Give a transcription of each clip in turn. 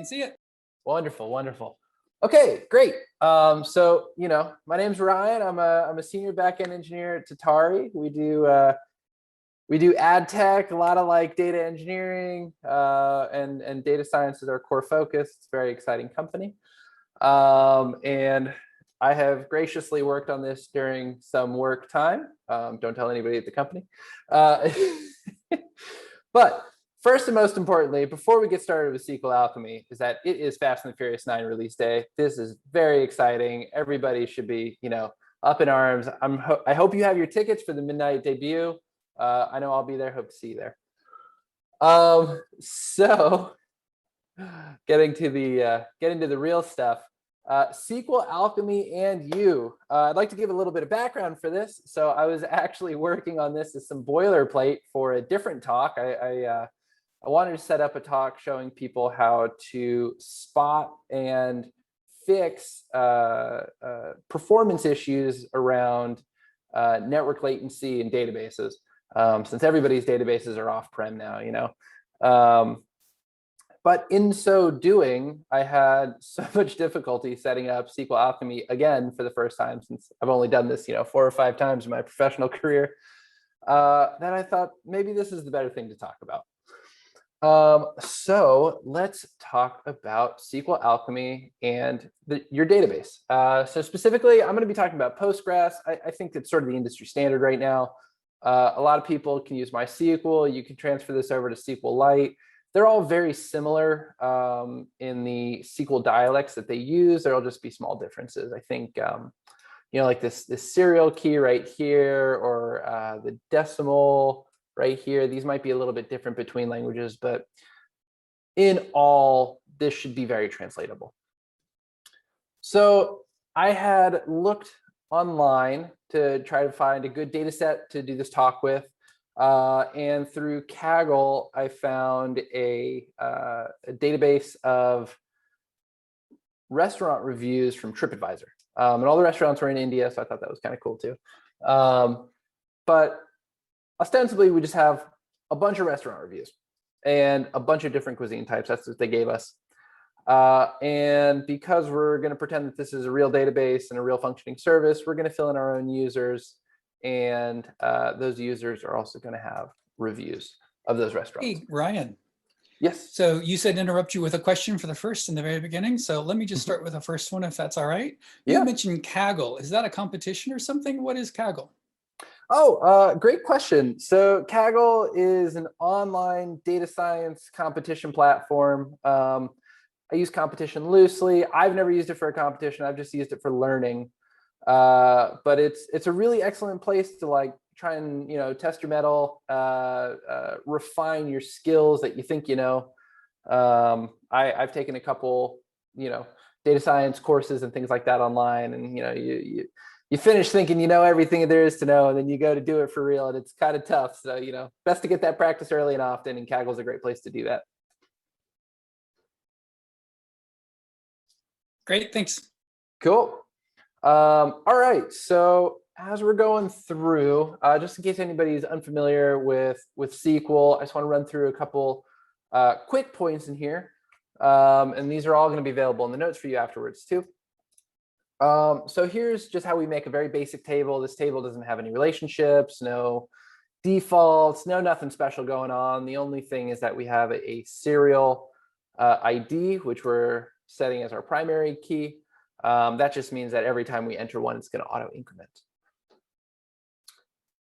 can see it. Wonderful, wonderful. Okay, great. My name's Ryan. I'm a senior backend engineer at Tatari. We do ad tech, a lot of like data engineering, and data science is our core focus. It's a very exciting company. And I have graciously worked on this during some work time. Don't tell anybody at the company. But first and most importantly, before we get started with SQL Alchemy, is that it is Fast and the Furious 9 release day. This is very exciting. Everybody should be, up in arms. I hope you have your tickets for the midnight debut. I know I'll be there. Hope to see you there. So getting to the real stuff. SQL Alchemy and you. I'd like to give a little bit of background for this. So I was actually working on this as some boilerplate for a different talk. I wanted to set up a talk showing people how to spot and fix performance issues around network latency in databases, since everybody's databases are off-prem now, But in so doing, I had so much difficulty setting up SQL Alchemy again for the first time, since I've only done this, 4 or 5 times in my professional career, that I thought maybe this is the better thing to talk about. So let's talk about SQL Alchemy and your database. So specifically, I'm going to be talking about Postgres. I think it's sort of the industry standard right now. A lot of people can use MySQL. You can transfer this over to SQLite. They're all very similar in the SQL dialects that they use. There'll just be small differences. I think, like this serial key right here, or the decimal right here. These might be a little bit different between languages, but in all, this should be very translatable. So I had looked online to try to find a good data set to do this talk with. And through Kaggle, I found a database of restaurant reviews from TripAdvisor. And all the restaurants were in India, so I thought that was kind of cool too. But ostensibly, we just have a bunch of restaurant reviews and a bunch of different cuisine types. That's what they gave us. And because we're going to pretend that this is a real database and a real functioning service, we're going to fill in our own users. And those users are also going to have reviews of those restaurants. Hey, Ryan. Yes. So you said interrupt you with a question for the first in the very beginning. So let me just start with the first one, if that's all right. You mentioned Kaggle. Is that a competition or something? What is Kaggle? Oh, great question. So Kaggle is an online data science competition platform. I use competition loosely. I've never used it for a competition. I've just used it for learning. But it's a really excellent place to try and test your mettle, refine your skills that you think you know. I've taken a couple data science courses and things like that online, and you finish thinking you know everything there is to know, and then you go to do it for real, and it's kind of tough. So best to get that practice early and often, and Kaggle's a great place to do that. Great, thanks. Cool. All right, so as we're going through, just in case anybody's unfamiliar with SQL, I just want to run through a couple quick points in here. And these are all going to be available in the notes for you afterwards too. So here's just how we make a very basic table. This table doesn't have any relationships, no defaults, nothing special going on. The only thing is that we have a serial ID, which we're setting as our primary key. That just means that every time we enter one, it's going to auto increment.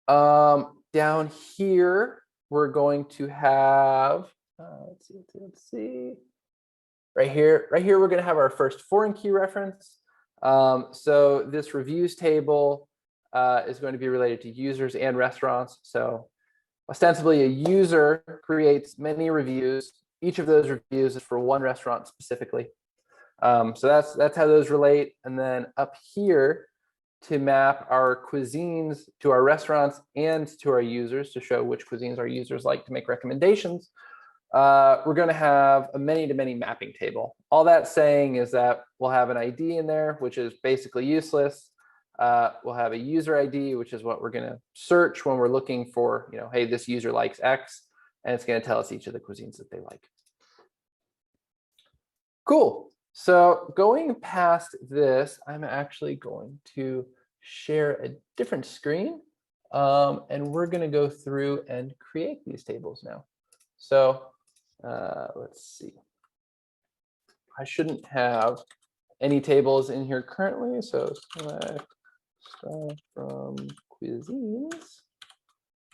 Down here, we're going to have, let's see. Right here, we're going to have our first foreign key reference. So this reviews table is going to be related to users and restaurants. So ostensibly, a user creates many reviews. Each of those reviews is for one restaurant specifically. So that's how those relate. And then up here, to map our cuisines to our restaurants and to our users to show which cuisines our users like to make recommendations, we're going to have a many-to-many mapping table. All that's saying is that we'll have an ID in there, which is basically useless. We'll have a user ID, which is what we're going to search when we're looking for, hey, this user likes X, and it's going to tell us each of the cuisines that they like. Cool. So going past this, I'm actually going to share a different screen. And we're going to go through and create these tables now. So let's see. I shouldn't have any tables in here currently. So select start from cuisines.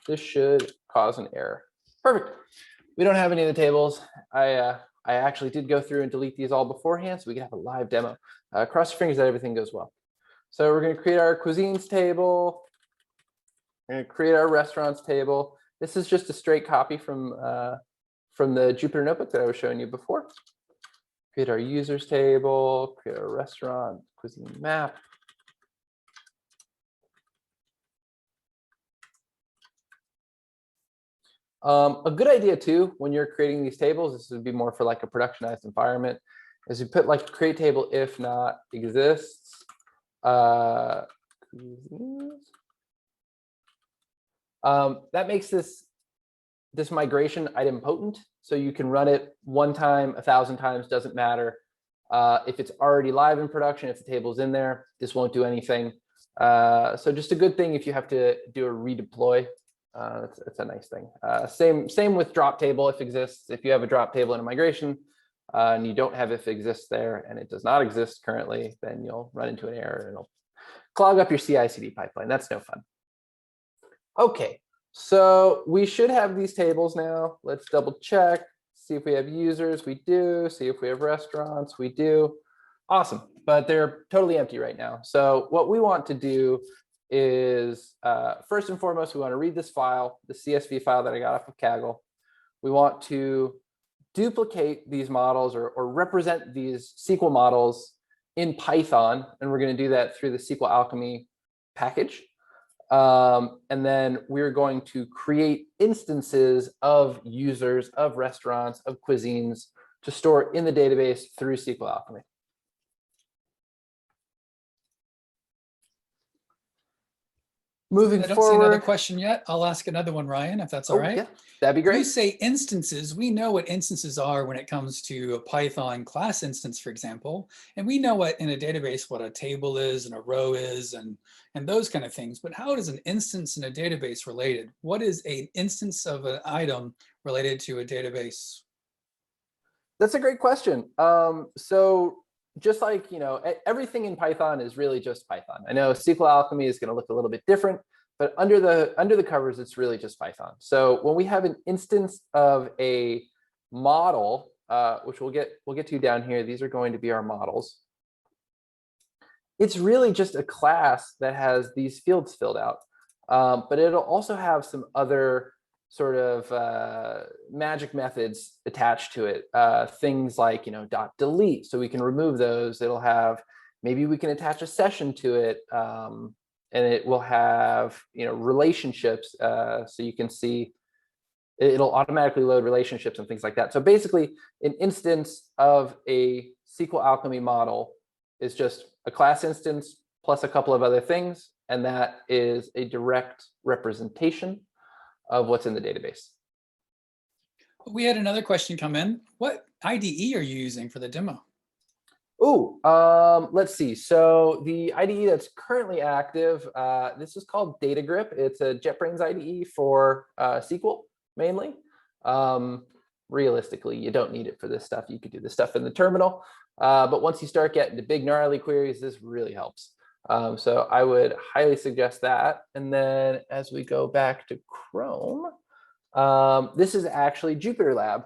This should cause an error. Perfect. We don't have any of the tables. I actually did go through and delete these all beforehand so we can have a live demo. Cross your fingers that everything goes well. So we're going to create our cuisines table. We're going to create our restaurants table. This is just a straight copy from the Jupyter notebook that I was showing you before. Create our users table, create our restaurant cuisine map. A good idea too, when you're creating these tables, this would be more for like a productionized environment, is you put like create table if not exists. That makes this migration idempotent, so you can run it one time, 1,000 times, doesn't matter. If it's already live in production, if the table's in there, this won't do anything. So just a good thing if you have to do a redeploy. It's a nice thing. Same with drop table if exists. If you have a drop table in a migration and you don't have if exists there and it does not exist currently, then you'll run into an error and it'll clog up your CI/CD pipeline. That's no fun. Okay, so we should have these tables now. Let's double check, see if we have users. We do. See if we have restaurants. We do. Awesome, but they're totally empty right now. So what we want to do is first and foremost, we want to read this file, the CSV file that I got off of Kaggle. We want to duplicate these models or represent these SQL models in Python, and we're going to do that through the SQL Alchemy package. And then we're going to create instances of users, of restaurants, of cuisines to store in the database through SQL Alchemy. Moving I don't forward. see another question yet. I'll ask another one, Ryan, if that's all right. Yeah, that'd be great. You say instances. We know what instances are when it comes to a Python class instance, for example, and we know what in a database what a table is and a row is and those kind of things. But how is an instance in a database related? What is an instance of an item related to a database? That's a great question. So just like, everything in Python is really just Python. I know SQL Alchemy is going to look a little bit different, but under the covers, it's really just Python. So when we have an instance of a model, which we'll get to down here, these are going to be our models. It's really just a class that has these fields filled out, but it'll also have some other sort of magic methods attached to it. Things like, .delete, so we can remove those. It'll have, maybe we can attach a session to it, and it will have, relationships, so you can see it'll automatically load relationships and things like that. So basically, an instance of a SQL Alchemy model is just a class instance plus a couple of other things, and that is a direct representation of what's in the database. We had another question come in. What IDE are you using for the demo? Let's see. So the IDE that's currently active, this is called DataGrip. It's a JetBrains IDE for SQL mainly. Realistically, you don't need it for this stuff. You could do this stuff in the terminal. But once you start getting to big gnarly queries, this really helps. So I would highly suggest that. And then as we go back to Chrome, this is actually Jupyter Lab.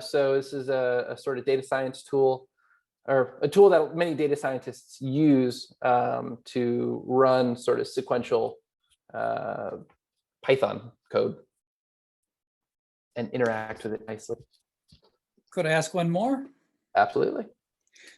So this is a sort of data science tool, or a tool that many data scientists use to run sort of sequential Python code and interact with it nicely. Could I ask one more? Absolutely.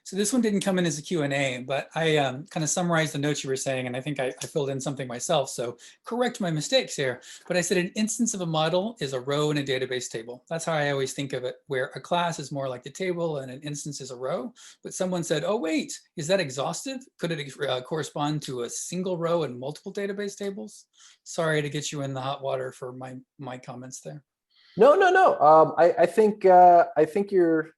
So this one didn't come in as a Q&A, but I kind of summarized the notes you were saying, and I think I filled in something myself. So correct my mistakes here. But I said an instance of a model is a row in a database table. That's how I always think of it, where a class is more like the table and an instance is a row. But someone said, oh, wait, is that exhaustive? Could it correspond to a single row in multiple database tables? Sorry to get you in the hot water for my comments there. No. I think you're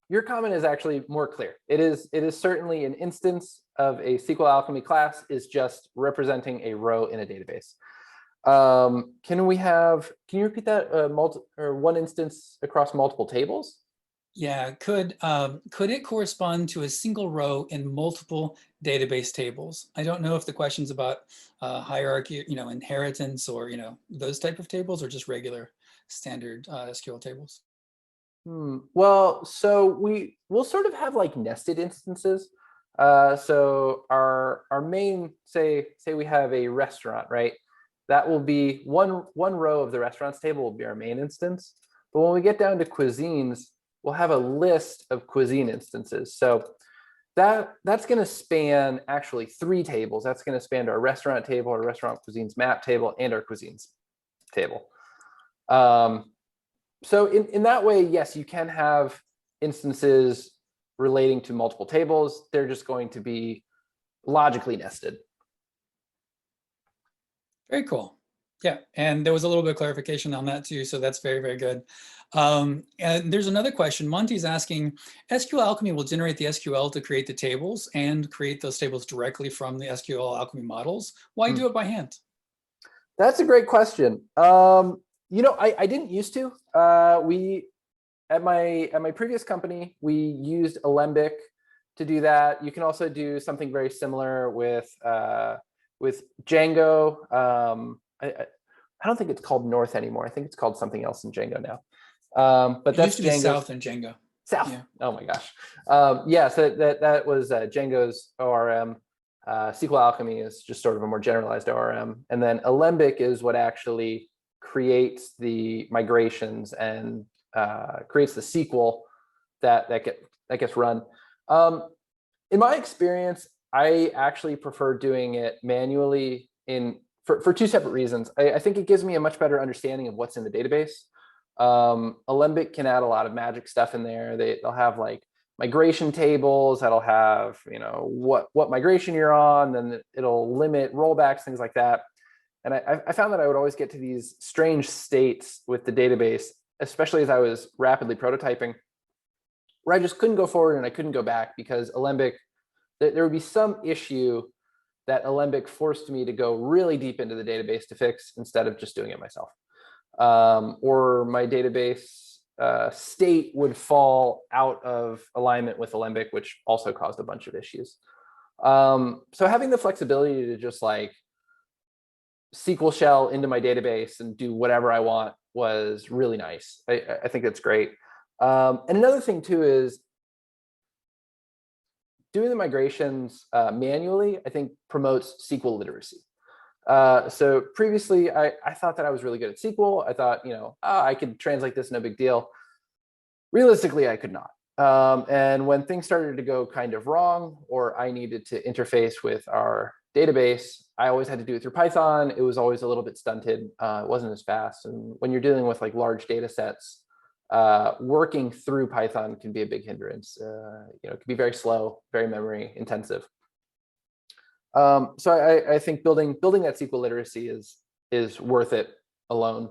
your comment is actually more clear. It is certainly an instance of a SQL Alchemy class is just representing a row in a database. Can you repeat that? One instance across multiple tables? Yeah, could it correspond to a single row in multiple database tables? I don't know if the question's about hierarchy, inheritance, or those type of tables, or just regular standard SQL tables. Well, so we'll sort of have like nested instances. So our main, say we have a restaurant, right? That will be one row of the restaurants table will be our main instance. But when we get down to cuisines, we'll have a list of cuisine instances. So that's going to span actually 3 tables. That's going to span our restaurant table, our restaurant cuisines map table, and our cuisines table. So in that way, yes, you can have instances relating to multiple tables. They're just going to be logically nested. Very cool. Yeah, and there was a little bit of clarification on that too, so that's very, very good. And there's another question. Monty's asking, SQL Alchemy will generate the SQL to create the tables and create those tables directly from the SQL Alchemy models. Why do it by hand? That's a great question. I didn't used to. At my previous company, we used Alembic to do that. You can also do something very similar with Django. I don't think it's called North anymore. I think it's called something else in Django now. But that's used to be Django's, South in Django. South. Yeah. Oh my gosh. So that was Django's ORM. SQL Alchemy is just sort of a more generalized ORM, and then Alembic is what actually creates the migrations and creates the SQL that gets run. In my experience, I actually prefer doing it manually for 2 separate reasons. I think it gives me a much better understanding of what's in the database. Alembic can add a lot of magic stuff in there. They'll have like migration tables that'll have what migration you're on, then it'll limit rollbacks, things like that. And I found that I would always get to these strange states with the database, especially as I was rapidly prototyping, where I just couldn't go forward and I couldn't go back because Alembic, there would be some issue that Alembic forced me to go really deep into the database to fix instead of just doing it myself. Or my database state would fall out of alignment with Alembic, which also caused a bunch of issues. So having the flexibility to just like SQL shell into my database and do whatever I want was really nice. I think that's great. And another thing too is doing the migrations manually, I think promotes SQL literacy. So previously, I thought that I was really good at SQL. I thought, I could translate this, no big deal. Realistically, I could not. And when things started to go kind of wrong, or I needed to interface with our database, I always had to do it through Python. It was always a little bit stunted. It wasn't as fast. And when you're dealing with like large data sets, working through Python can be a big hindrance. It can be very slow, very memory intensive. So I think building that SQL literacy is worth it alone.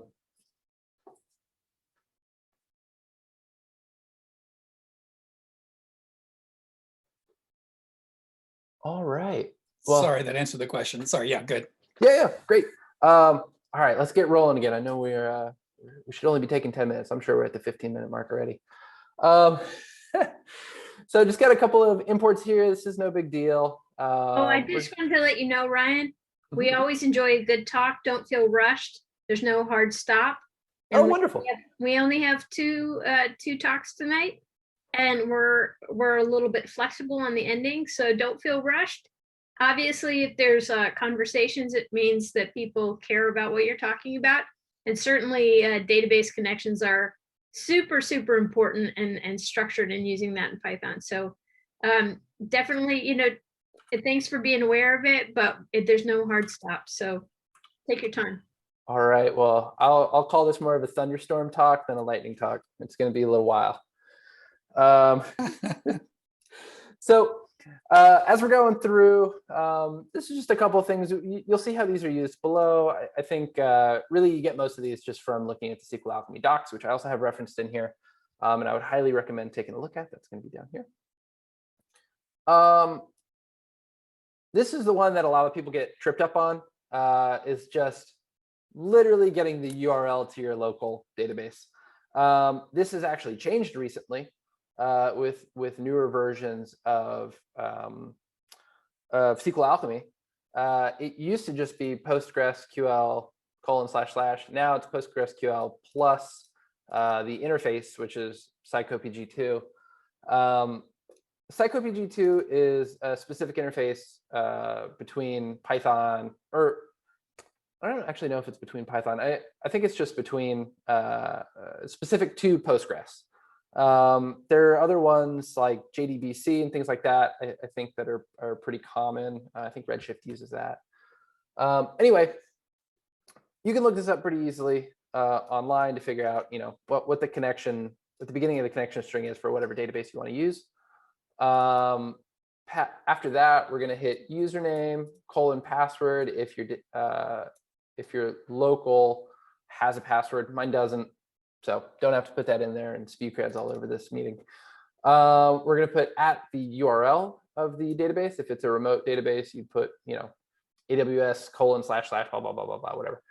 All right. Well, sorry, that answered the question. Sorry. Yeah, good. Yeah, great. All right, let's get rolling again. I know we should only be taking 10 minutes. I'm sure we're at the 15-minute mark already. So just got a couple of imports here. This is no big deal. I just wanted to let you know, Ryan, we always enjoy a good talk. Don't feel rushed. There's no hard stop. And wonderful. We only have two talks tonight, and we're a little bit flexible on the ending, so don't feel rushed. Obviously, if there's conversations, it means that people care about what you're talking about. And certainly database connections are super, super important and structured in using that in Python. So definitely, thanks for being aware of it, but there's no hard stop. So take your time. All right, well, I'll call this more of a thunderstorm talk than a lightning talk. It's going to be a little while. So as we're going through, this is just a couple of things. You'll see how these are used below. I think really you get most of these just from looking at the SQL Alchemy docs, which I also have referenced in here. And I would highly recommend taking a look at. That's going to be down here. This is the one that a lot of people get tripped up on, is just literally getting the URL to your local database. This has actually changed recently with newer versions of SQL Alchemy. It used to just be PostgreSQL : Now it's PostgreSQL plus the interface, which is PsychoPG2. PsychoPG2 is a specific interface between Python, or I don't actually know if it's between Python. I think it's just between specific to Postgres. There are other ones like JDBC and things like that, I think, that are pretty common. I think Redshift uses that. Anyway, you can look this up pretty easily online to figure out, what the connection at the beginning of the connection string is for whatever database you want to use. After that, we're going to hit username : password if your local has a password. Mine doesn't, so don't have to put that in there and spew creds all over this meeting. We're going to put at the URL of the database. If it's a remote database, you put, AWS : / blah, blah, blah, blah, blah, whatever.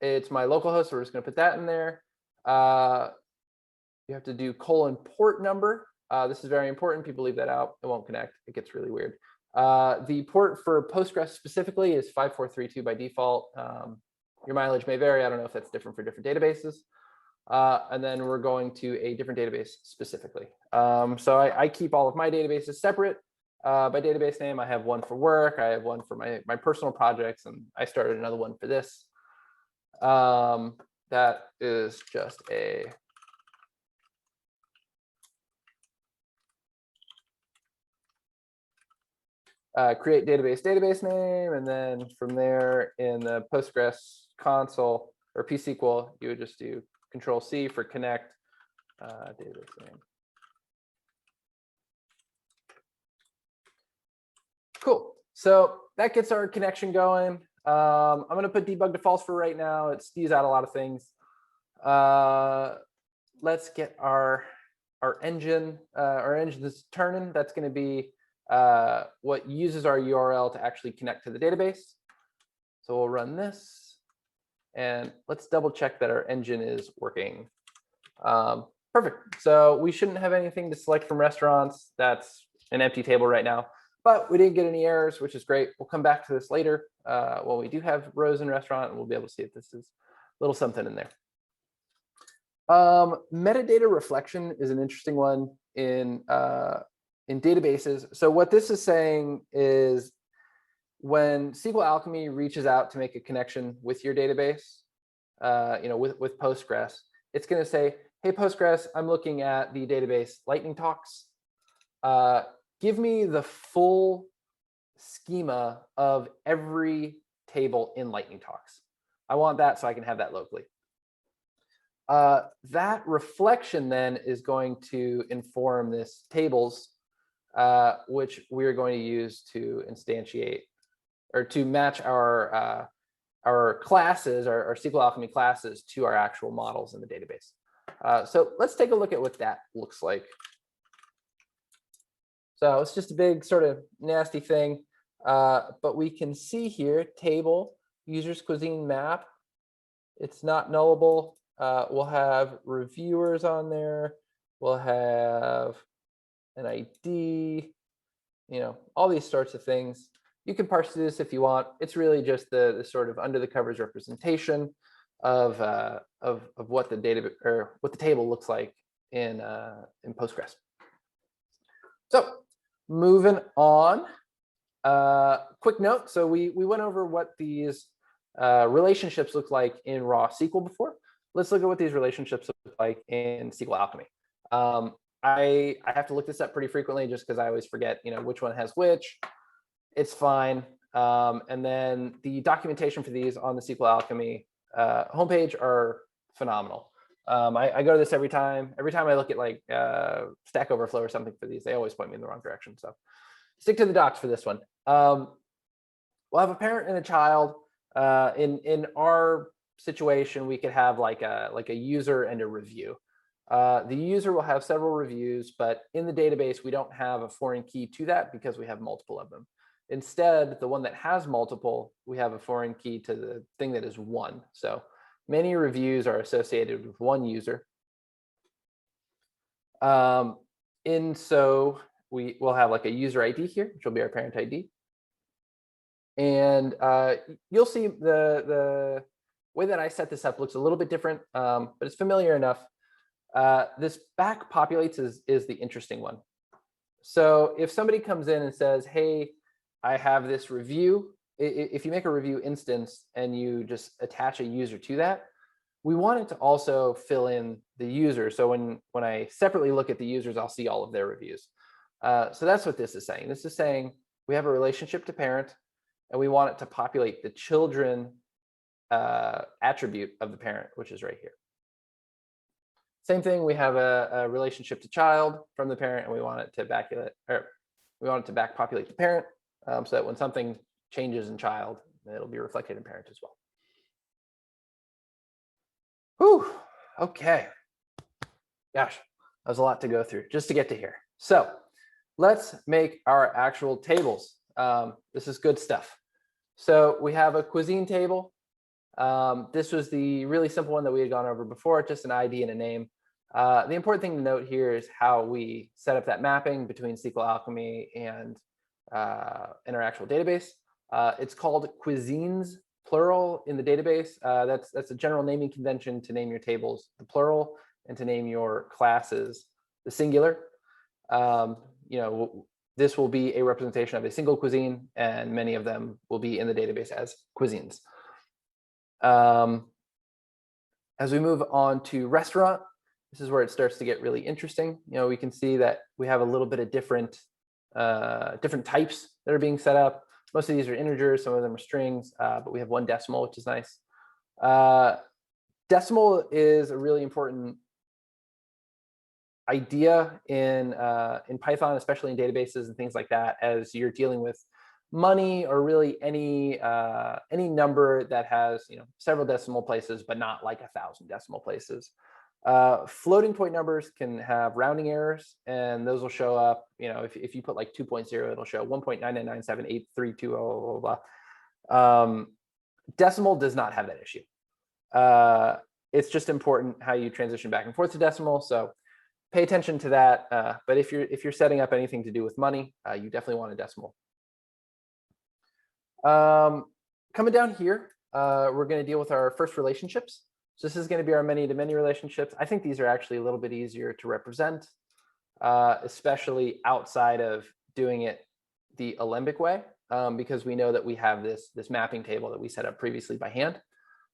It's my local host, so we're just going to put that in there. You have to do : port number. This is very important. People leave that out. It won't connect. It gets really weird. The port for Postgres specifically is 5432 by default. Your mileage may vary. I don't know if that's different for different databases. And then we're going to a different database specifically. So I keep all of my databases separate by database name. I have one for work. I have one for my personal projects, and I started another one for this. That is just a create database name, and then from there in the Postgres console or pSQL, you would just do Control-C for connect database name. Cool. So that gets our connection going. I'm going to put debug to false for right now. It spews out a lot of things. Let's get our engine. Our engine is turning. That's going to be what uses our URL to actually connect to the database. So we'll run this, and let's double check that our engine is working. Perfect. So we shouldn't have anything to select from restaurants. That's an empty table right now, but we didn't get any errors, which is great. We'll come back to this later when we do have rows in restaurant, and we'll be able to see if this is a little something in there. Metadata reflection is an interesting one in databases. So what this is saying is when SQL Alchemy reaches out to make a connection with your database, with Postgres, it's going to say, hey, Postgres, I'm looking at the database Lightning Talks. Give me the full schema of every table in Lightning Talks. I want that so I can have that locally. That reflection then is going to inform this tables, which we're going to use to instantiate or to match our classes, our SQL Alchemy classes, to our actual models in the database. So let's take a look at what that looks like. So it's just a big sort of nasty thing, but we can see here table users cuisine map. It's not nullable. We'll have reviewers on there. We'll have an ID, all these sorts of things. You can parse this if you want. It's really just the sort of under the covers representation of what the data or what the table looks like in Postgres. So moving on, quick note. So we went over what these relationships look like in raw SQL before. Let's look at what these relationships look like in SQL Alchemy. I have to look this up pretty frequently just because I always forget, which one has which. It's fine. And then the documentation for these on the SQL Alchemy homepage are phenomenal. I go to this every time. Every time I look at like Stack Overflow or something for these, they always point me in the wrong direction. So stick to the docs for this one. We'll have a parent and a child. In our situation, we could have like a user and a review. The user will have several reviews, but in the database, we don't have a foreign key to that because we have multiple of them. Instead, the one that has multiple, we have a foreign key to the thing that is one. So many reviews are associated with one user. So we will have like a user ID here, which will be our parent ID. And you'll see the way that I set this up looks a little bit different, but it's familiar enough. This back populates is the interesting one. So if somebody comes in and says, hey, I have this review, if you make a review instance and you just attach a user to that, we want it to also fill in the user. So when I separately look at the users, I'll see all of their reviews. So that's what this is saying. This is saying we have a relationship to parent, and we want it to populate the children attribute of the parent, which is right here. Same thing, we have a relationship to child from the parent, and we want it to back populate the parent, so that when something changes in child, it'll be reflected in parent as well. Whew, okay. Gosh, that was a lot to go through just to get to here. So let's make our actual tables. This is good stuff. So we have a cuisine table. This was the really simple one that we had gone over before, just an ID and a name. The important thing to note here is how we set up that mapping between SQL Alchemy and in our actual database. It's called cuisines, plural, in the database. That's a general naming convention to name your tables the plural and to name your classes the singular. This will be a representation of a single cuisine, and many of them will be in the database as cuisines. As we move on to restaurant, this is where it starts to get really interesting. We can see that we have a little bit of different types that are being set up. Most of these are integers, some of them are strings, but we have one decimal, which is nice. Decimal is a really important idea in Python, especially in databases and things like that, as you're dealing with money or really any number that has several decimal places, but not like 1,000 decimal places. Floating point numbers can have rounding errors, and those will show up. If you put like 2.0, it'll show 1.9997832 blah, blah, blah. Decimal does not have that issue. It's just important how you transition back and forth to decimal. So pay attention to that. But if you're setting up anything to do with money, you definitely want a decimal. Coming down here, we're going to deal with our first relationships. So this is going to be our many-to-many relationships. I think these are actually a little bit easier to represent, especially outside of doing it the Alembic way, because we know that we have this mapping table that we set up previously by hand.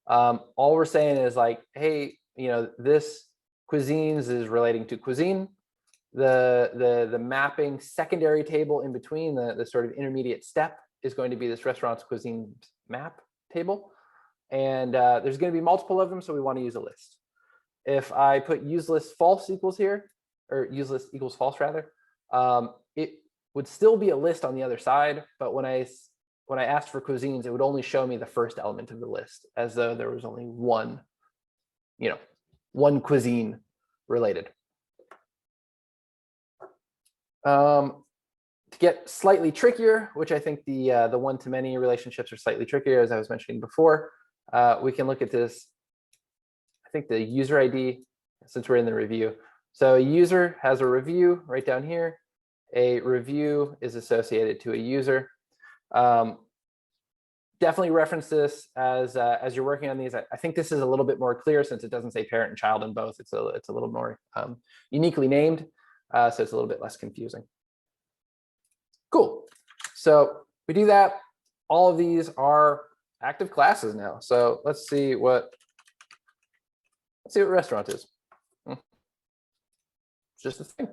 All we're saying is like, hey, this cuisines is relating to cuisine. The mapping secondary table in between, the sort of intermediate step, is going to be this restaurant's cuisine map table. And there's going to be multiple of them, so we want to use a list. If I put useless false equals here, or useless equals false rather, it would still be a list on the other side. But when I asked for cuisines, it would only show me the first element of the list, as though there was only one cuisine related. To get slightly trickier, which I think the one-to-many relationships are slightly trickier, as I was mentioning before, we can look at this. I think the user ID, since we're in the review. So a user has a review right down here. A review is associated to a user. Definitely reference this as you're working on these. I think this is a little bit more clear since it doesn't say parent and child in both. It's a little more uniquely named, so it's a little bit less confusing. Cool. So we do that. All of these are active classes now. So let's see what restaurant is. It's just a thing.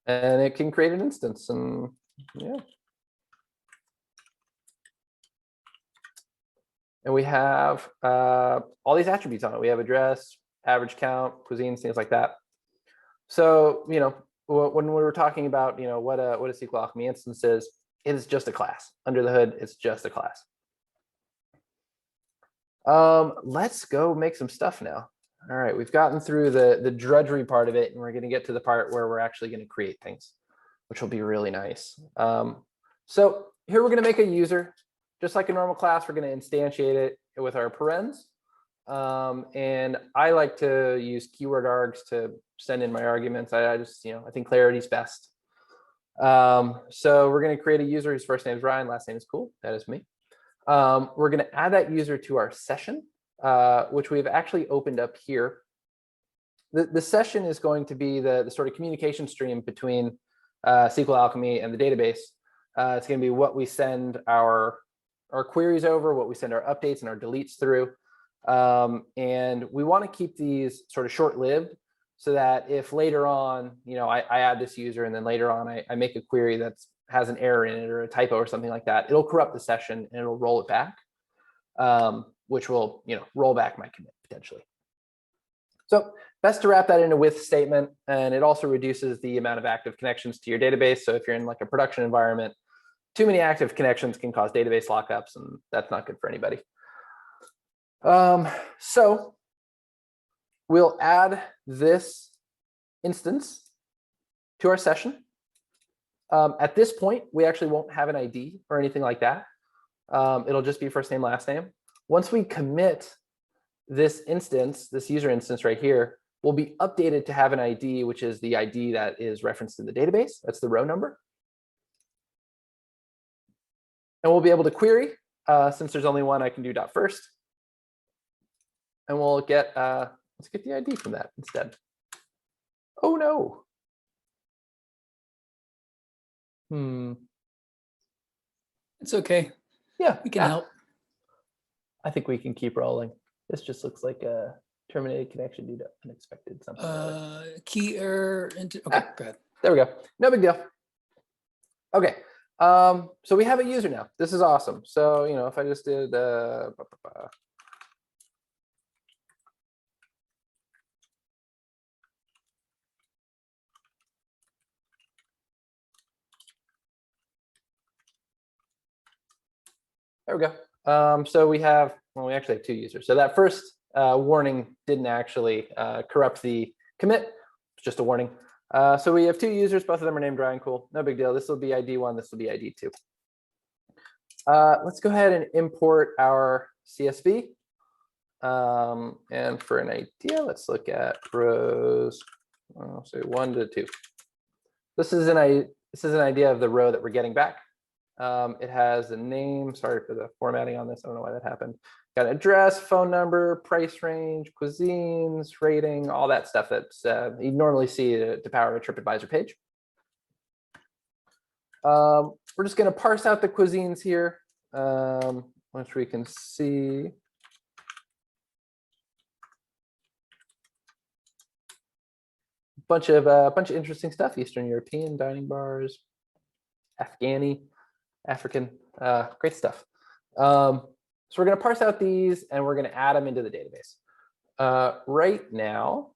And it can create an instance, and yeah. And we have all these attributes on it. We have address, average count, cuisines, things like that. So, when we were talking about, what a SQL Alchemy instance is, it is just a class. Under the hood, it's just a class. Let's go make some stuff now. All right, we've gotten through the drudgery part of it, and we're going to get to the part where we're actually going to create things, which will be really nice. So here we're going to make a user. Just like a normal class, we're going to instantiate it with our parens. And I like to use keyword args to send in my arguments. I just, I think clarity is best. So we're going to create a user whose first name is Ryan, last name is Kuhl. That is me. We're going to add that user to our session, which we've actually opened up here. The session is going to be the sort of communication stream between SQL Alchemy and the database. It's going to be what we send our queries over, what we send our updates and our deletes through. And we want to keep these sort of short-lived so that if later on, I add this user and then later on I make a query that has an error in it or a typo or something like that, it'll corrupt the session and it'll roll it back, which will, roll back my commit potentially. So best to wrap that in a with statement, and it also reduces the amount of active connections to your database. So if you're in like a production environment, too many active connections can cause database lockups, and that's not good for anybody. So we'll add this instance to our session. At this point, we actually won't have an ID or anything like that. It'll just be first name, last name. Once we commit this instance, this user instance right here, will be updated to have an ID, which is the ID that is referenced in the database. That's the row number. And we'll be able to query. Since there's only one, I can do dot first. And we'll get, let's get the ID from that instead. Oh, no. It's okay. Yeah, We can help. I think we can keep rolling. This just looks like a terminated connection due to unexpected something. Key error. Okay, go ahead. There we go. No big deal. Okay. So we have a user now. This is awesome. So, if I just did there we go. So we actually have two users. So that first warning didn't actually corrupt the commit. It's just a warning. So we have two users. Both of them are named Ryan Kuhl. No big deal. This will be ID1. This will be ID2. Let's go ahead and import our CSV. And for an idea, let's look at rows. I'll say 1 to 2. This is an idea of the row that we're getting back. It has a name. Sorry for the formatting on this. I don't know why that happened. Got an address, phone number, price range, cuisines, rating, all that stuff that's you normally see to power a TripAdvisor page. We're just going to parse out the cuisines here, which we can see. Bunch of interesting stuff: Eastern European dining bars, Afghani, African, great stuff. So we're going to parse out these and we're going to add them into the database. Right now,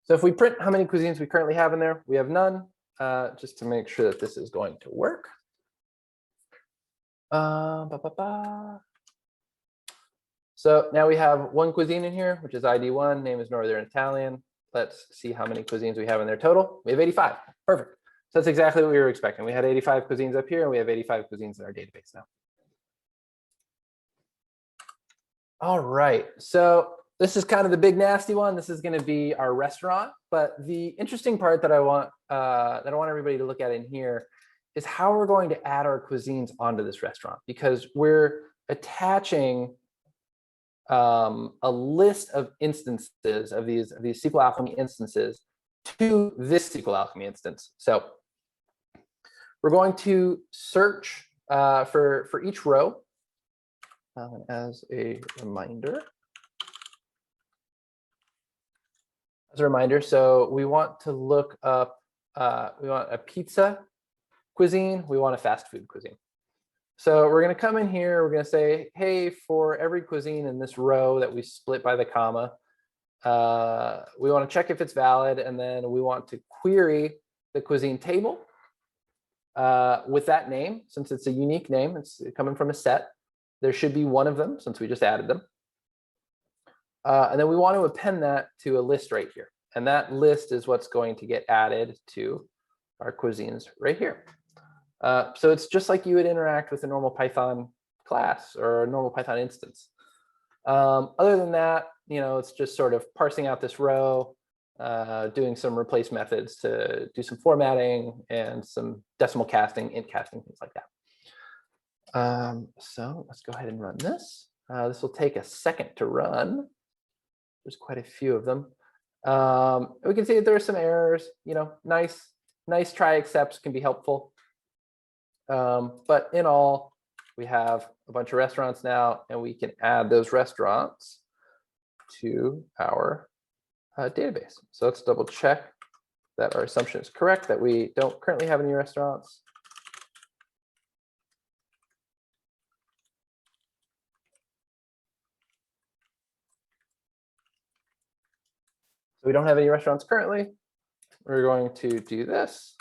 so if we print how many cuisines we currently have in there, we have none, just to make sure that this is going to work. So now we have one cuisine in here, which is ID1, name is Northern Italian. Let's see how many cuisines we have in there total. We have 85. Perfect. So that's exactly what we were expecting. We had 85 cuisines up here, and we have 85 cuisines in our database now. All right. So this is kind of the big nasty one. This is going to be our restaurant. But the interesting part that I want everybody to look at in here is how we're going to add our cuisines onto this restaurant, because we're attaching a list of instances of these SQL Alchemy instances to this SQL Alchemy instance. So we're going to search for each row as a reminder. So we want to look up, we want a pizza cuisine, we want a fast food cuisine. So we're going to come in here. We're going to say, hey, for every cuisine in this row that we split by the comma, we want to check if it's valid. And then we want to query the cuisine table with that name. Since it's a unique name, it's coming from a set. There should be one of them since we just added them. And then we want to append that to a list right here. And that list is what's going to get added to our cuisines right here. So it's just like you would interact with a normal Python class or a normal Python instance. Other than that, it's just sort of parsing out this row, doing some replace methods to do some formatting and some decimal casting, int casting, things like that. So let's go ahead and run this. This will take a second to run. There's quite a few of them. We can see that there are some errors. Nice try excepts can be helpful. But in all, we have a bunch of restaurants now, and we can add those restaurants to our database. So let's double check that our assumption is correct, that we don't currently have any restaurants. So we don't have any restaurants currently. We're going to do this,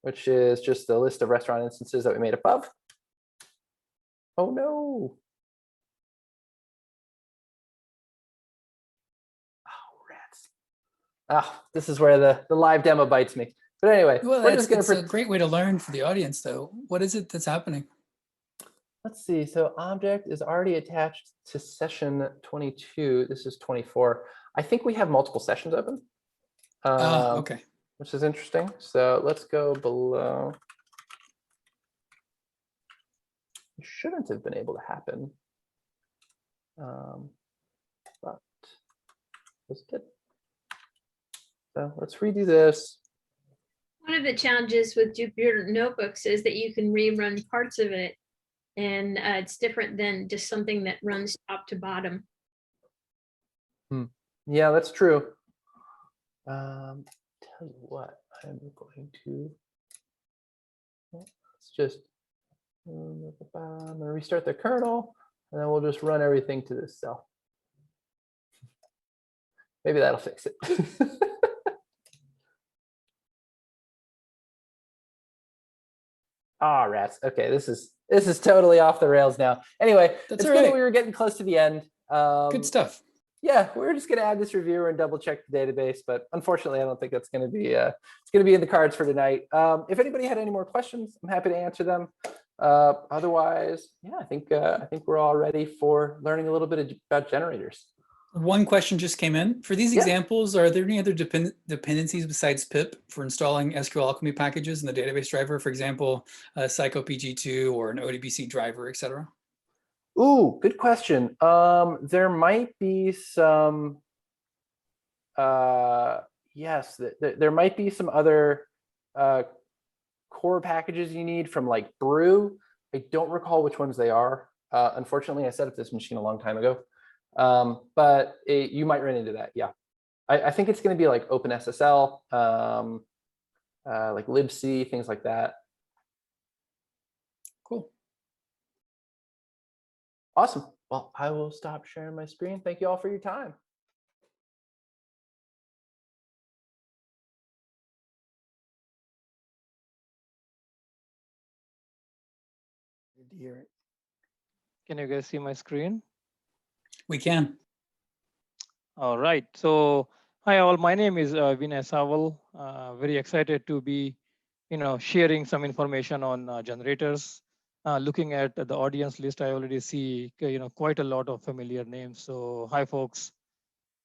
which is just the list of restaurant instances that we made above. Oh no. Oh, rats. Oh, this is where the live demo bites me. But anyway, Well, we're just it's going a great way to learn for the audience, though. What is it that's happening? Let's see. So object is already attached to session 22. This is 24. I think we have multiple sessions open. Okay. Which is interesting. So let's go below. It shouldn't have been able to happen. But let's get. So let's redo this. One of the challenges with Jupyter Notebooks is that you can rerun parts of it, and it's different than just something that runs top to bottom. Yeah, that's true. Tell you what, I'm going to. Let's just. I'm going to restart the kernel, and then we'll just run everything to this cell. Maybe that'll fix it. Ah, rats. Okay, this is totally off the rails now. Anyway, That's it's all good that right. we were getting close to the end. Good stuff. Yeah, we're just going to add this reviewer and double check the database, but unfortunately, I don't think that's going to be it's going to be in the cards for tonight. If anybody had any more questions, I'm happy to answer them. Otherwise, yeah, I think we're all ready for learning a little bit about generators. One question just came in. For these examples, are there any other dependencies besides pip for installing SQL Alchemy packages in the database driver? For example, psychopg2 or an ODBC driver, etc. Ooh, good question. There might be some. Yes, there might be some other core packages you need from like Brew. I don't recall which ones they are. Unfortunately, I set up this machine a long time ago. But you might run into that. Yeah, I think it's going to be like OpenSSL, like libc, things like that. Cool. Awesome. Well, I will stop sharing my screen. Thank you all for your time. Can you guys see my screen? We can. All right. So hi all. My name is Vinay Sawal. Very excited to be, sharing some information on generators. Looking at the audience list, I already see, quite a lot of familiar names. So hi folks.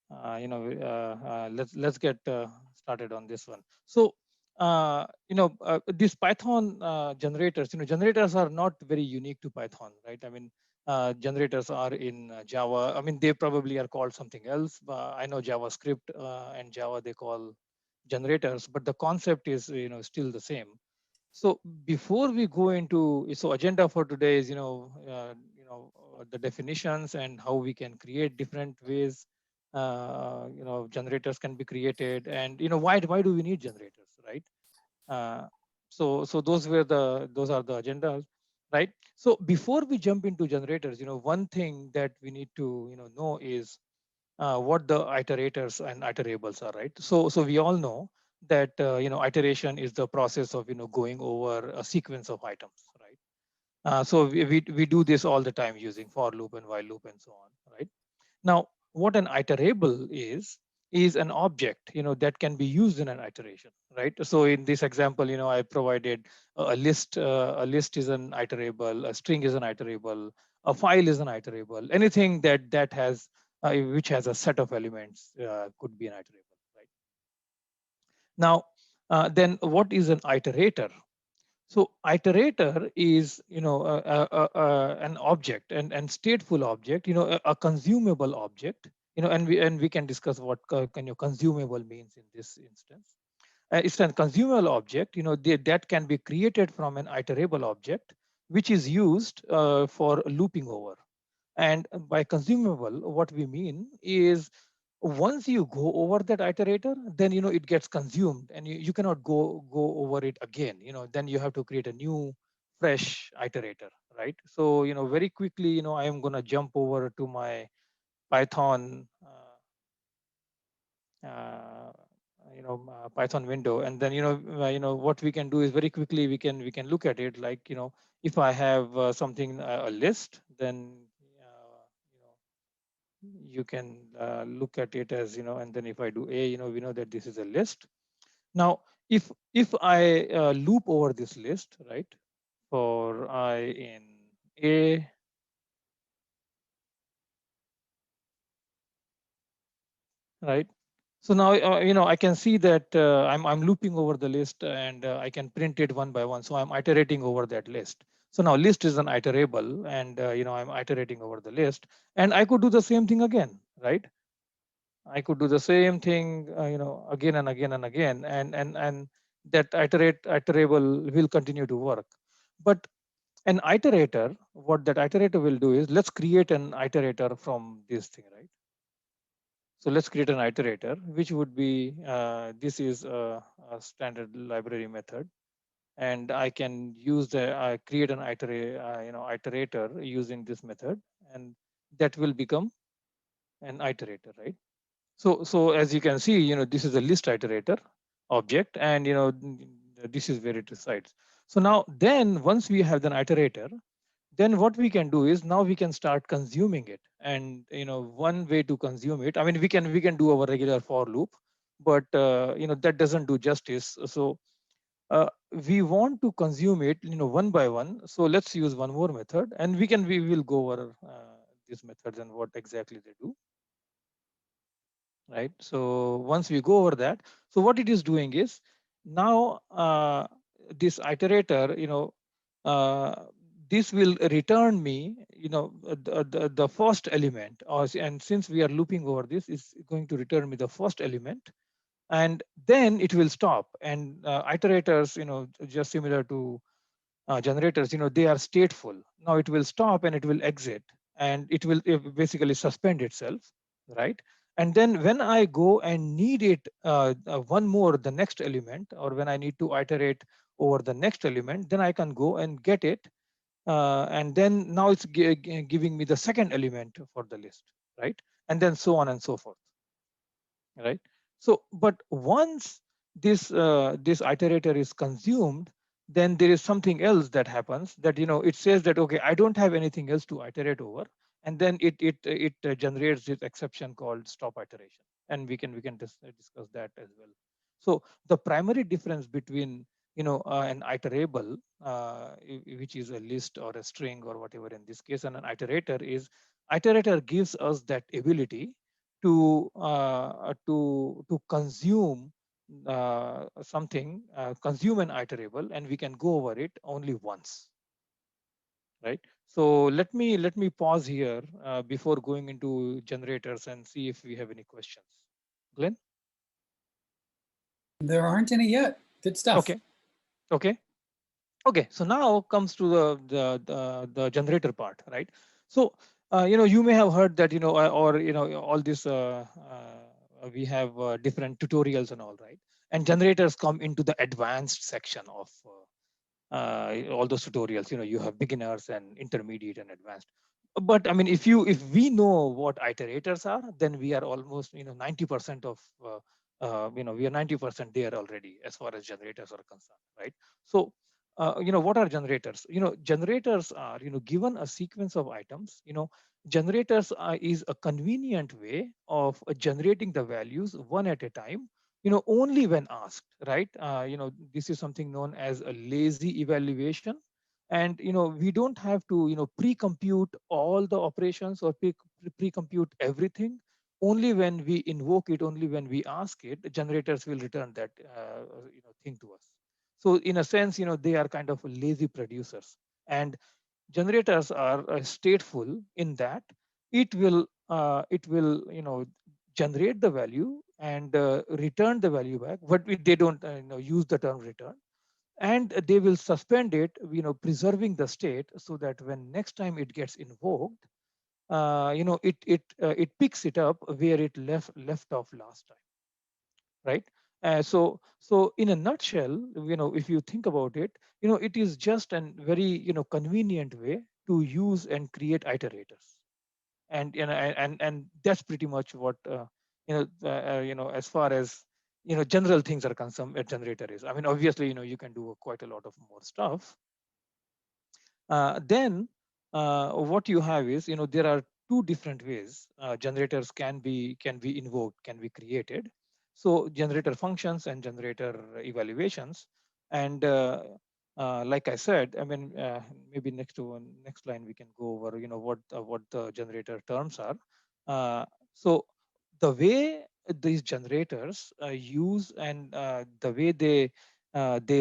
Let's get started on this one. So these Python generators, generators are not very unique to Python, right? I mean, generators are in Java. I mean, they probably are called something else. I know JavaScript and Java they call generators, but the concept is still the same. So before we go into agenda for today is the definitions and how we can create different ways generators can be created, and why do we need generators, right? So those are the agendas. right? So before we jump into generators, one thing that we need to know is what the iterators and iterables are, right? So we all know that iteration is the process of going over a sequence of items, right? So we do this all the time using for loop and while loop and so on, right? Now, what an iterable is an object, that can be used in an iteration, right? So in this example, I provided a list. A list is an iterable. A string is an iterable. A file is an iterable. Anything that has which has a set of elements could be an iterable, right? Now, then what is an iterator? So iterator is, an object and stateful object, a consumable object, and we can discuss what kind of consumable means in this instance. It's a consumable object, that can be created from an iterable object, which is used for looping over. And by consumable, what we mean is once you go over that iterator, then it gets consumed and you cannot go over it again. Then you have to create a new fresh iterator, right? So very quickly, I am going to jump over to my Python Python window, and then what we can do is very quickly we can look at it, like if I have something a list, then you can look at it as and then if I do a, we know that this is a list. Now if I loop over this list, right, for I in a, right? So now I can see that I'm looping over the list, and I can print it one by one. So I'm iterating over that list. So now list is an iterable, and I'm iterating over the list, and I could do the same thing again, right? I could do the same thing, again and again and again, and that iterable will continue to work. But an iterator, what that iterator will do is, let's create an iterator from this thing, right? So let's create an iterator, which would be this is a standard library method, and I can use the create an iterator using this method, and that will become an iterator, right? So as you can see, this is a list iterator object, and this is where it resides. So now then once we have an iterator, then what we can do is now we can start consuming it. And one way to consume it, I mean, we can do our regular for loop, but that doesn't do justice. So we want to consume it one by one. So let's use one more method, and we will go over these methods and what exactly they do. Right. So once we go over that, so what it is doing is now this iterator, this will return me, the first element, and since we are looping over this, is going to return me the first element, and then it will stop. And iterators, just similar to generators, they are stateful. Now it will stop and it will exit, and it will basically suspend itself, right? And then when I go and need it one more, the next element, or when I need to iterate over the next element, then I can go and get it. And then now it's giving me the second element for the list, right? And then so on and so forth, right? So, but once this iterator is consumed, then there is something else that happens, that it says that, okay, I don't have anything else to iterate over, and then it generates this exception called stop iteration, and we can discuss that as well. So the primary difference between an iterable, which is a list or a string or whatever in this case, and an iterator is, iterator gives us that ability to consume something, consume an iterable, and we can go over it only once, right? So let me pause here before going into generators and see if we have any questions. Glenn? There aren't any yet. Good stuff. Okay. So now comes to the generator part, right? So you may have heard that or all this we have different tutorials and all, right? And generators come into the advanced section of all those tutorials, you have beginners and intermediate and advanced. But I mean, if we know what iterators are, then we are almost 90% of we are 90% there already as far as generators are concerned, right? So what are generators? Generators are given a sequence of items. Generators is a convenient way of generating the values one at a time, only when asked, right? This is something known as a lazy evaluation. And, we don't have to, pre-compute all the operations or pre-compute everything. Only when we invoke it, only when we ask it, the generators will return that, thing to us. So in a sense, they are kind of lazy producers. And generators are stateful in that it will generate the value and return the value back, but they don't use the term return, and they will suspend it, preserving the state so that when next time it gets invoked, it picks it up where it left off last time, right? So in a nutshell, if you think about it, it is just a very convenient way to use and create iterators. And that's pretty much what as far as general things are concerned, a generator is. I mean, obviously, you can do quite a lot of more stuff. Then what you have is, there are two different ways generators can be invoked, can be created. So generator functions and generator evaluations. And like I said, I mean, maybe next line we can go over, what the generator terms are. So the way these generators use and the way they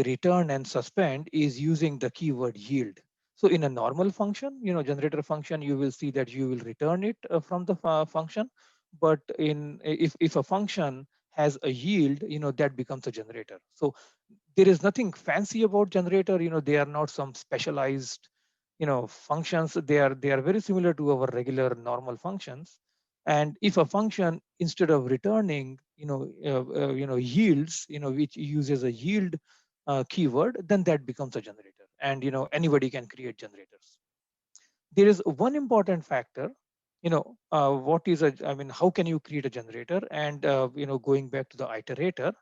return and suspend is using the keyword yield. So in a normal function, generator function, you will see that you will return it from the function. But if a function has a yield, that becomes a generator. So there is nothing fancy about generator. They are not some specialized, functions. They are very similar to our regular normal functions. And if a function, instead of returning, yields, which uses a yield keyword, then that becomes a generator. And anybody can create generators. There is one important factor. What is I mean, how can you create a generator? And going back to the iterator,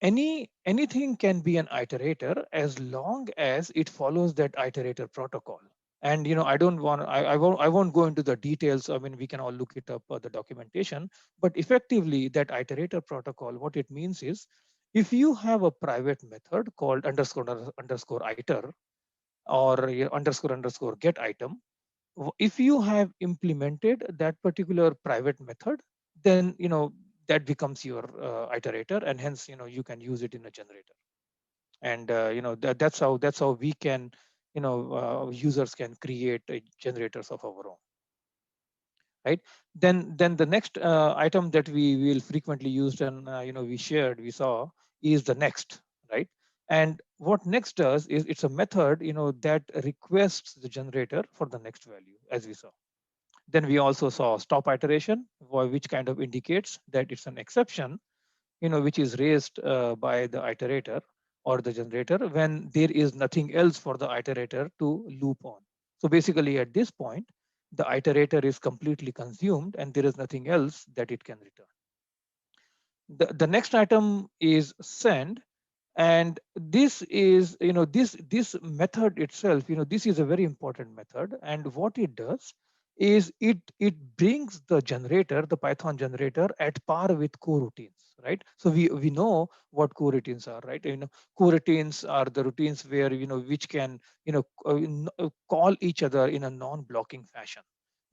anything can be an iterator as long as it follows that iterator protocol. And I won't go into the details. I mean, we can all look it up, the documentation. But effectively, that iterator protocol, what it means is, if you have a private method called underscore iter, or underscore get item, if you have implemented that particular private method, then that becomes your iterator, and hence you can use it in a generator. And that's how we can users can create generators of our own, right? Then the next item that we will frequently use, and we saw, is the next, right? And what next does is, it's a method that requests the generator for the next value, as we saw. Then we also saw stop iteration, which kind of indicates that it's an exception, which is raised by the iterator or the generator when there is nothing else for the iterator to loop on. So basically, at this point, the iterator is completely consumed and there is nothing else that it can return. The next item is send. And this is, this method itself, this is a very important method. And what it does is it brings the generator, the Python generator, at par with coroutines, right? So we know what coroutines are, right? Coroutines are the routines where, which can, call each other in a non-blocking fashion.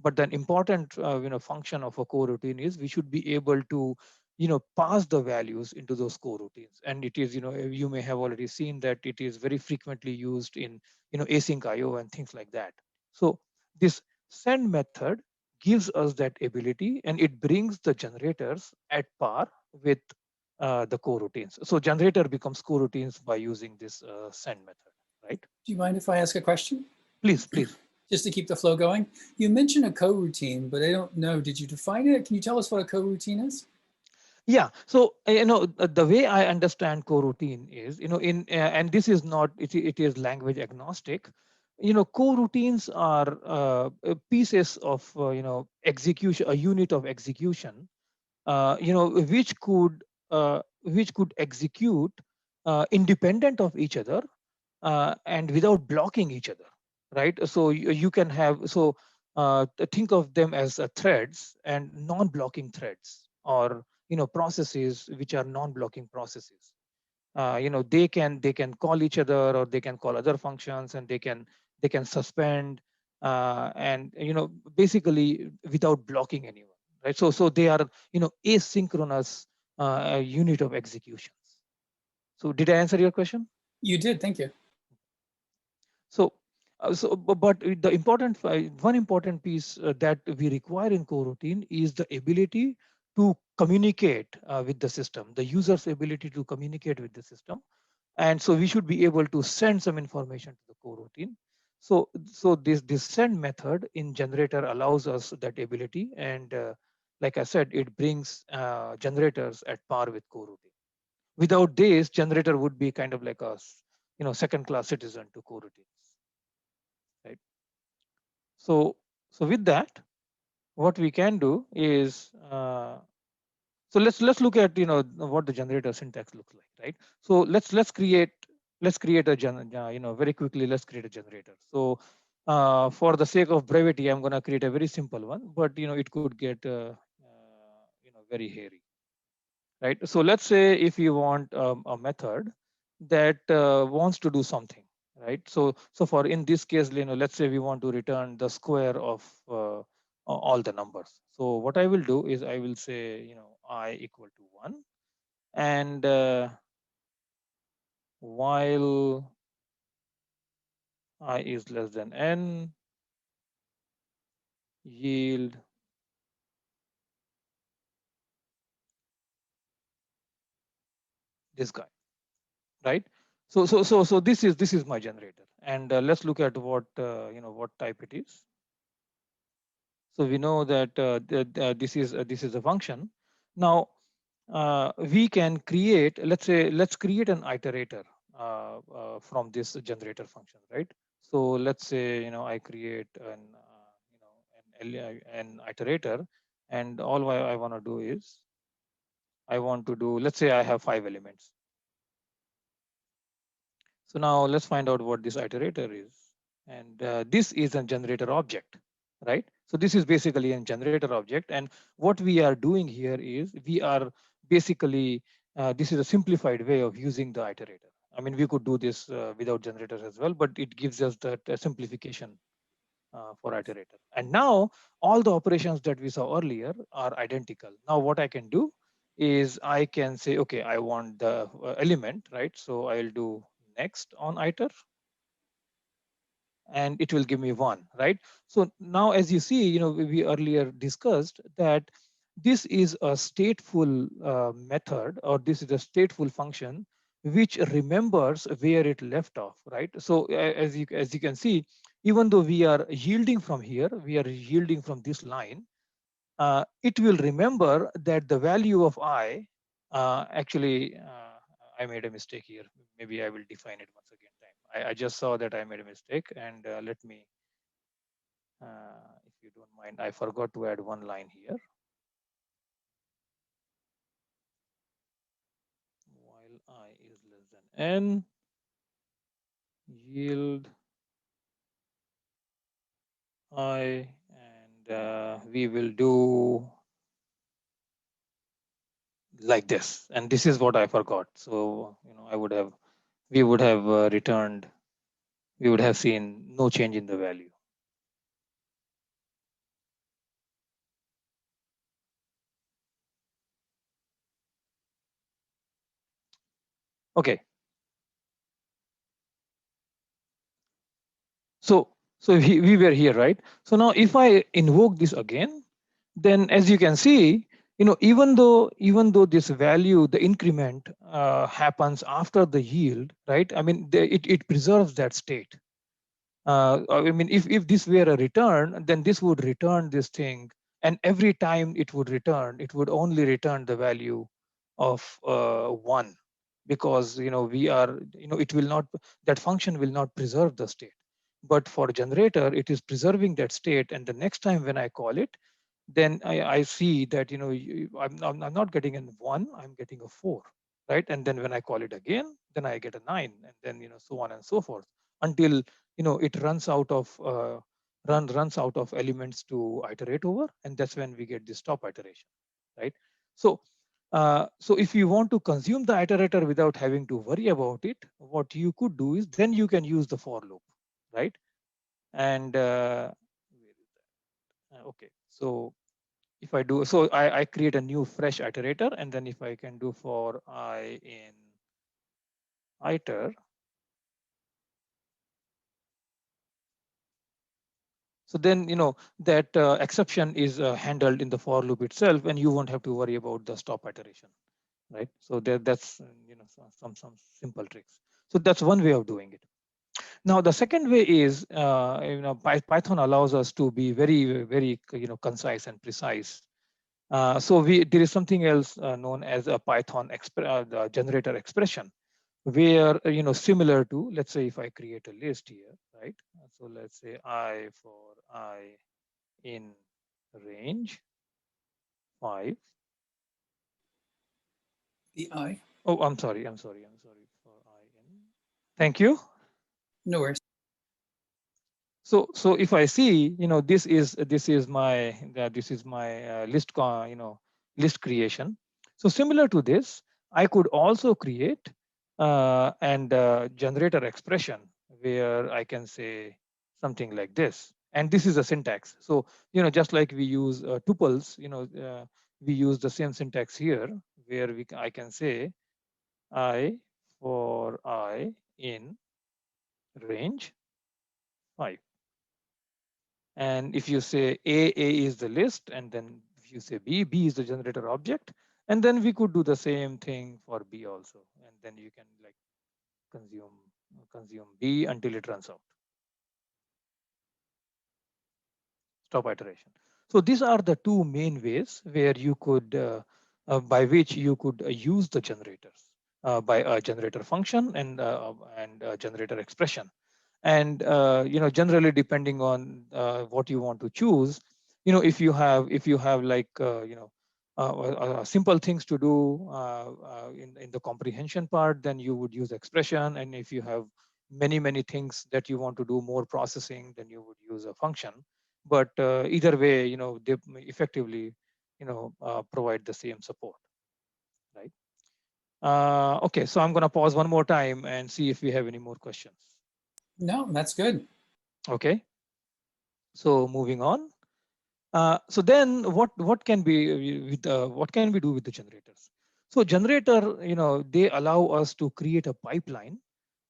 But the important, function of a coroutine is we should be able to pass the values into those coroutines. And it is, you may have already seen that it is very frequently used in, async IO and things like that. So this send method gives us that ability, and it brings the generators at par with the coroutines. So generator becomes coroutines by using this send method, right? Do you mind if I ask a question? Please. Just to keep the flow going. You mentioned a coroutine, but I don't know, did you define it? Can you tell us what a coroutine is? Yeah, so the way I understand coroutine is, and this is not, it is language agnostic. Coroutines are pieces of execution, a unit of execution, which could execute independent of each other and without blocking each other, right? So you can have, so think of them as threads and non-blocking threads, or processes which are non-blocking processes. They can call each other, or they can call other functions, and they can suspend and basically without blocking anyone, right? So they are asynchronous unit of executions. So did I answer your question? You did, thank you. So, but the one important piece that we require in coroutine is the ability to communicate with the system, the user's ability to communicate with the system. And so we should be able to send some information to the coroutine. So this send method in generator allows us that ability. And like I said, it brings generators at par with coroutine. Without this, generator would be kind of like a second class citizen to coroutines, right? So with that, what we can do is so let's look at what the generator syntax looks like, right? So let's create a very quickly, let's create a generator. So for the sake of brevity, I'm going to create a very simple one, but it could get very hairy, right? So let's say if you want a method that wants to do something, right? So for in this case, let's say we want to return the square of all the numbers. So what I will do is I will say I equal to 1, and while I is less than n, yield this guy, right? So this is my generator, and let's look at what what type it is. So we know that this is a function. Now we can create, let's create an iterator from this generator function, right? So let's say I create an iterator, and all I want to do is I want to do, let's say I have 5 elements. So now let's find out what this iterator is. And this is a generator object, right? So this is basically a generator object. And what we are doing here is we are basically, this is a simplified way of using the iterator. I mean, we could do this without generators as well, but it gives us that simplification for iterator. And now all the operations that we saw earlier are identical. Now what I can do is I can say, okay, I want the element, right? So I'll do next on iter, and it will give me 1, right? So now as you see, we earlier discussed that this is a stateful method, or this is a stateful function which remembers where it left off, right? So as you can see, even though we are yielding from here, we are yielding from this line, it will remember that the value of I, actually, I made a mistake here. Maybe I will define it once again. I just saw that I made a mistake, and let me, if you don't mind, I forgot to add one line here. While I is less than n, yield I, and we will do like this. And this is what I forgot. So we would have returned, we would have seen no change in the value. Okay. So we were here, right? So now if I invoke this again, then as you can see, even though this value, the increment happens after the yield, right? I mean, it preserves that state. I mean, if this were a return, then this would return this thing, and every time it would return, it would only return the value of 1, because we are, it will not, that function will not preserve the state. But for generator, it is preserving that state, and the next time when I call it, then I see that I'm not getting a 1, I'm getting a 4, right? And then when I call it again, then I get a 9, and then so on and so forth, until it runs out of runs out of elements to iterate over, and that's when we get the stop iteration, right? So so if you want to consume the iterator without having to worry about it, what you could do is then you can use the for loop, right? And where is that? Okay, so if I do, so I create a new fresh iterator, and then if I can do for I in iter, so then that exception is handled in the for loop itself, and you won't have to worry about the stop iteration, right? So that's some simple tricks. So that's one way of doing it. Now the second way is Python allows us to be very concise and precise. So there is something else known as a Python the generator expression, where similar to, let's say if I create a list here, right? So let's say I for I in range 5. The I. Oh, I'm sorry for I in. Thank you. No worries. So if I see, this is my list list creation. So similar to this, I could also create and generator expression where I can say something like this. And this is a syntax. So just like we use tuples, we use the same syntax here, where I can say I for I in range 5. And if you say A is the list, and then if you say B is the generator object, and then we could do the same thing for B also. And then you can like consume B until it runs out. Stop iteration. So these are the two main ways where you could, by which you could use the generators, by a generator function and generator expression. And generally depending on what you want to choose, if you have like simple things to do in the comprehension part, then you would use expression. And if you have many things that you want to do more processing, then you would use a function. But either way, they effectively provide the same support, right? Okay, so I'm going to pause one more time and see if we have any more questions. No, that's good. Okay, so moving on. So then what can be with what can we do with the generators? So generator, they allow us to create a pipeline.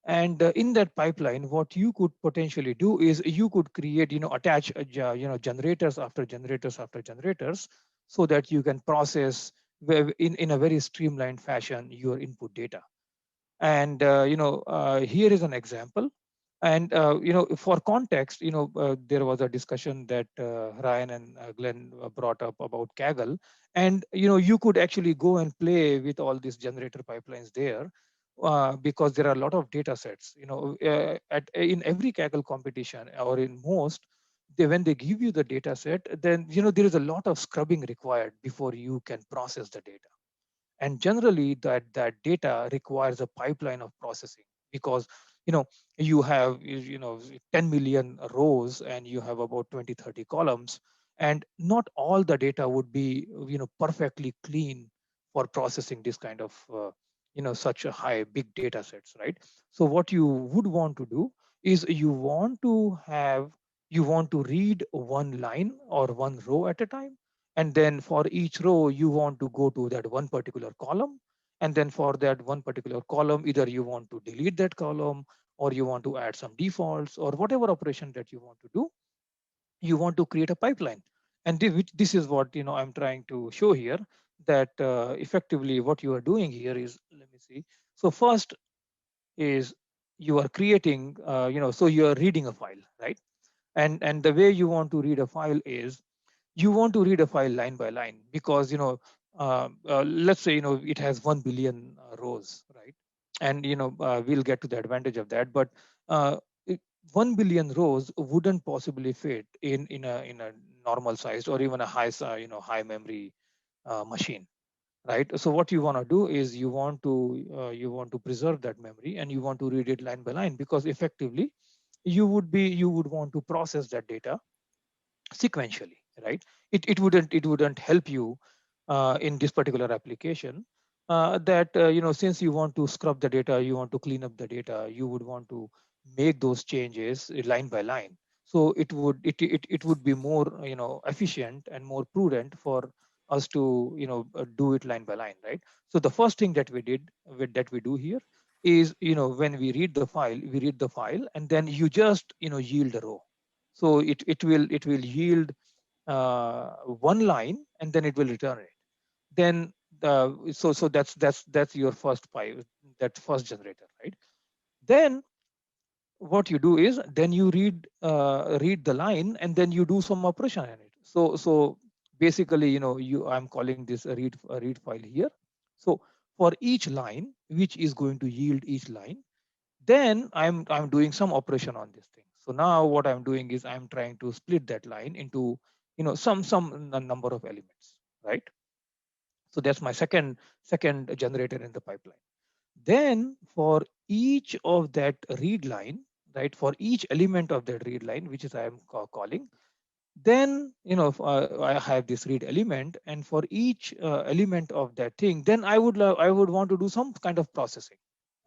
And in that pipeline, what you could potentially do is you could create, attach, generators after generators after generators, so that you can process in a very streamlined fashion your input data. And here is an example. And for context, there was a discussion that Ryan and Glenn brought up about Kaggle, and you could actually go and play with all these generator pipelines there, because there are a lot of data sets. In every Kaggle competition, or in most, when they give you the data set, then there is a lot of scrubbing required before you can process the data. And generally that data requires a pipeline of processing, because you have 10 million rows, and you have about 20-30 columns, and not all the data would be perfectly clean for processing this kind of such a high big data sets, right? So what you would want to do is you want to read one line or one row at a time, and then for each row you want to go to that one particular column, and then for that one particular column, either you want to delete that column, or you want to add some defaults, or whatever operation that you want to do. You want to create a pipeline. And this is what I'm trying to show here, that effectively what you are doing here is, let me see. So first is you are creating, so you are reading a file, right? And the way you want to read a file is, you want to read a file line by line, because let's say, it has 1 billion rows, right? And, we'll get to the advantage of that. But uh, 1 billion rows wouldn't possibly fit in a normal sized or even a high memory machine, right? So what you want to do is you want to preserve that memory, and you want to read it line by line, because effectively you would want to process that data sequentially, right? It wouldn't help you in this particular application, that since you want to scrub the data, you want to clean up the data, you would want to make those changes line by line. So it would be more efficient and more prudent for us to do it line by line, right? So the first thing that we do here is, when we read the file, and then you just yield a row. So it will yield one line, and then it will return it. Then so that's your first file, that first generator, right? Then what you do is, then you read the line, and then you do some operation on it. So basically, I'm calling this a read file here. So for each line, which is going to yield each line, then I'm doing some operation on this thing. So now what I'm doing is, I'm trying to split that line into some number of elements, right? So that's my second generator in the pipeline. Then for each of that read line, right, for each element of that read line, which is I'm calling, then if, I have this read element, and for each element of that thing, then I would want to do some kind of processing,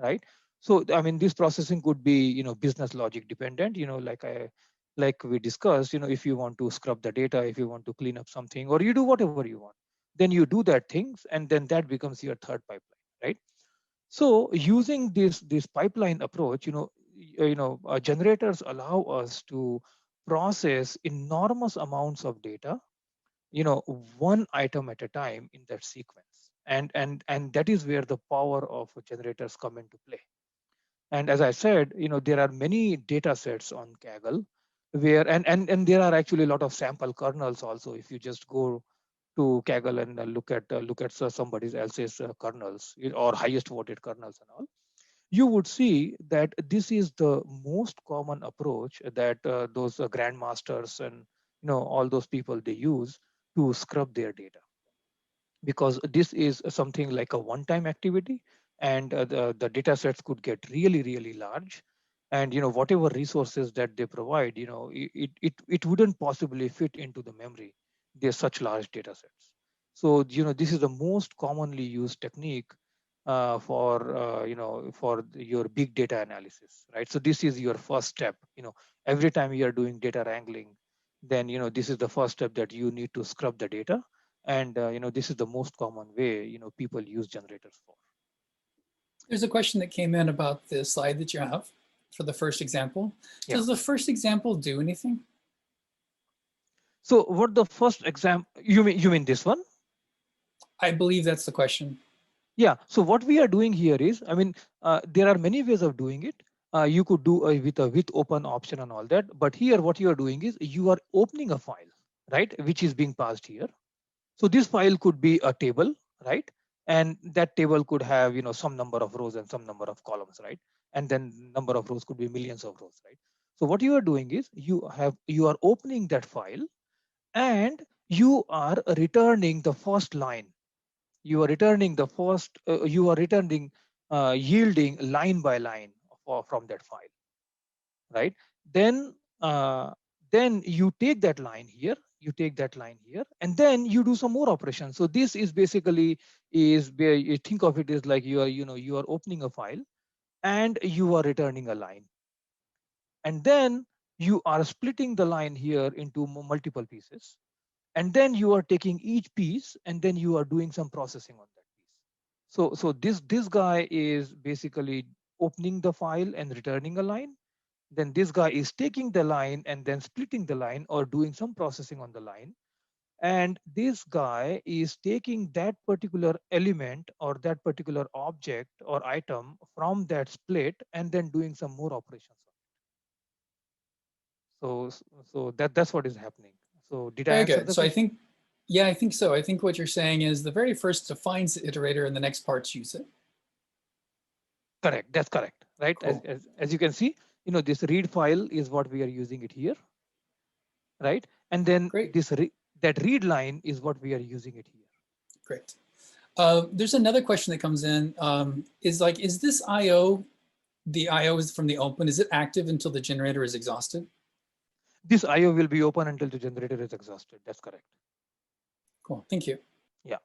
right? So I mean, this processing could be business logic dependent, like we discussed. If you want to scrub the data, if you want to clean up something, or you do whatever you want, then you do that things, and then that becomes your third pipeline, right? So using this pipeline approach, generators allow us to process enormous amounts of data, one item at a time in that sequence. And that is where the power of generators come into play. And as I said, there are many data sets on Kaggle, where and there are actually a lot of sample kernels also. If you just go to Kaggle and look at somebody else's kernels, or highest voted kernels and all, you would see that this is the most common approach that those grandmasters and all those people, they use to scrub their data, because this is something like a one-time activity, and the data sets could get really, really large. And whatever resources that they provide, it wouldn't possibly fit into the memory. They're such large data sets. So this is the most commonly used technique for your big data analysis, right? So this is your first step. Every time you are doing data wrangling, then this is the first step, that you need to scrub the data. And this is the most common way people use generators for. There's a question that came in about the slide that you have for the first example. Yeah. Does the first example do anything? So what the first example, you mean this one? I believe that's the question. Yeah. So what we are doing here is, I mean, there are many ways of doing it. You could do with a with open option and all that. But here, what you are doing is, you are opening a file, right, which is being passed here. So this file could be a table, right? And that table could have some number of rows and some number of columns, right? And then number of rows could be millions of rows, right? So what you are doing is, you are opening that file, and you are returning the first line. You are returning the first. You are returning yielding line by line from that file, right? Then then you take that line here, and then you do some more operations. So this is basically is where you think of it as like, you are opening a file, and you are returning a line, and then you are splitting the line here into multiple pieces, and then you are taking each piece, and then you are doing some processing on that piece. So this guy is basically opening the file and returning a line. Then this guy is taking the line and then splitting the line or doing some processing on the line. And this guy is taking that particular element or that particular object or item from that split and then doing some more operations. So that's what is happening. So did I Very answer good. the So I question? think, Yeah, I think so. I think what you're saying is the very first defines the iterator and the next parts use it. Correct. That's correct. Right. Cool. As you can see, this read file is what we are using it here. Right. And then Great. that read line is what we are using it here. Great. There's another question that comes in. Is this IO, the IO is from the open, is it active until the generator is exhausted? This IO will be open until the generator is exhausted. That's correct. Cool. Thank you. Yeah.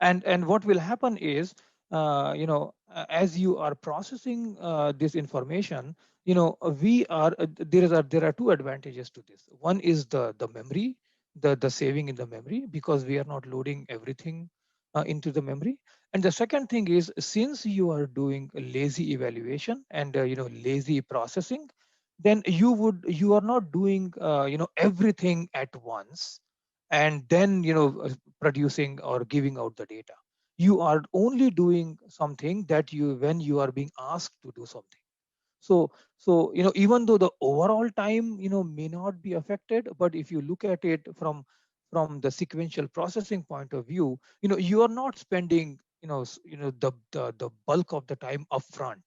And what will happen is, as you are processing this information, there are two advantages to this. One is the memory, the saving in the memory, because we are not loading everything into the memory. And the second thing is, since you are doing a lazy evaluation and lazy processing, then you are not doing everything at once and then producing or giving out the data. You are only doing something that when you are being asked to do something. So even though the overall time may not be affected, but if you look at it from the sequential processing point of view, you are not spending the bulk of the time upfront.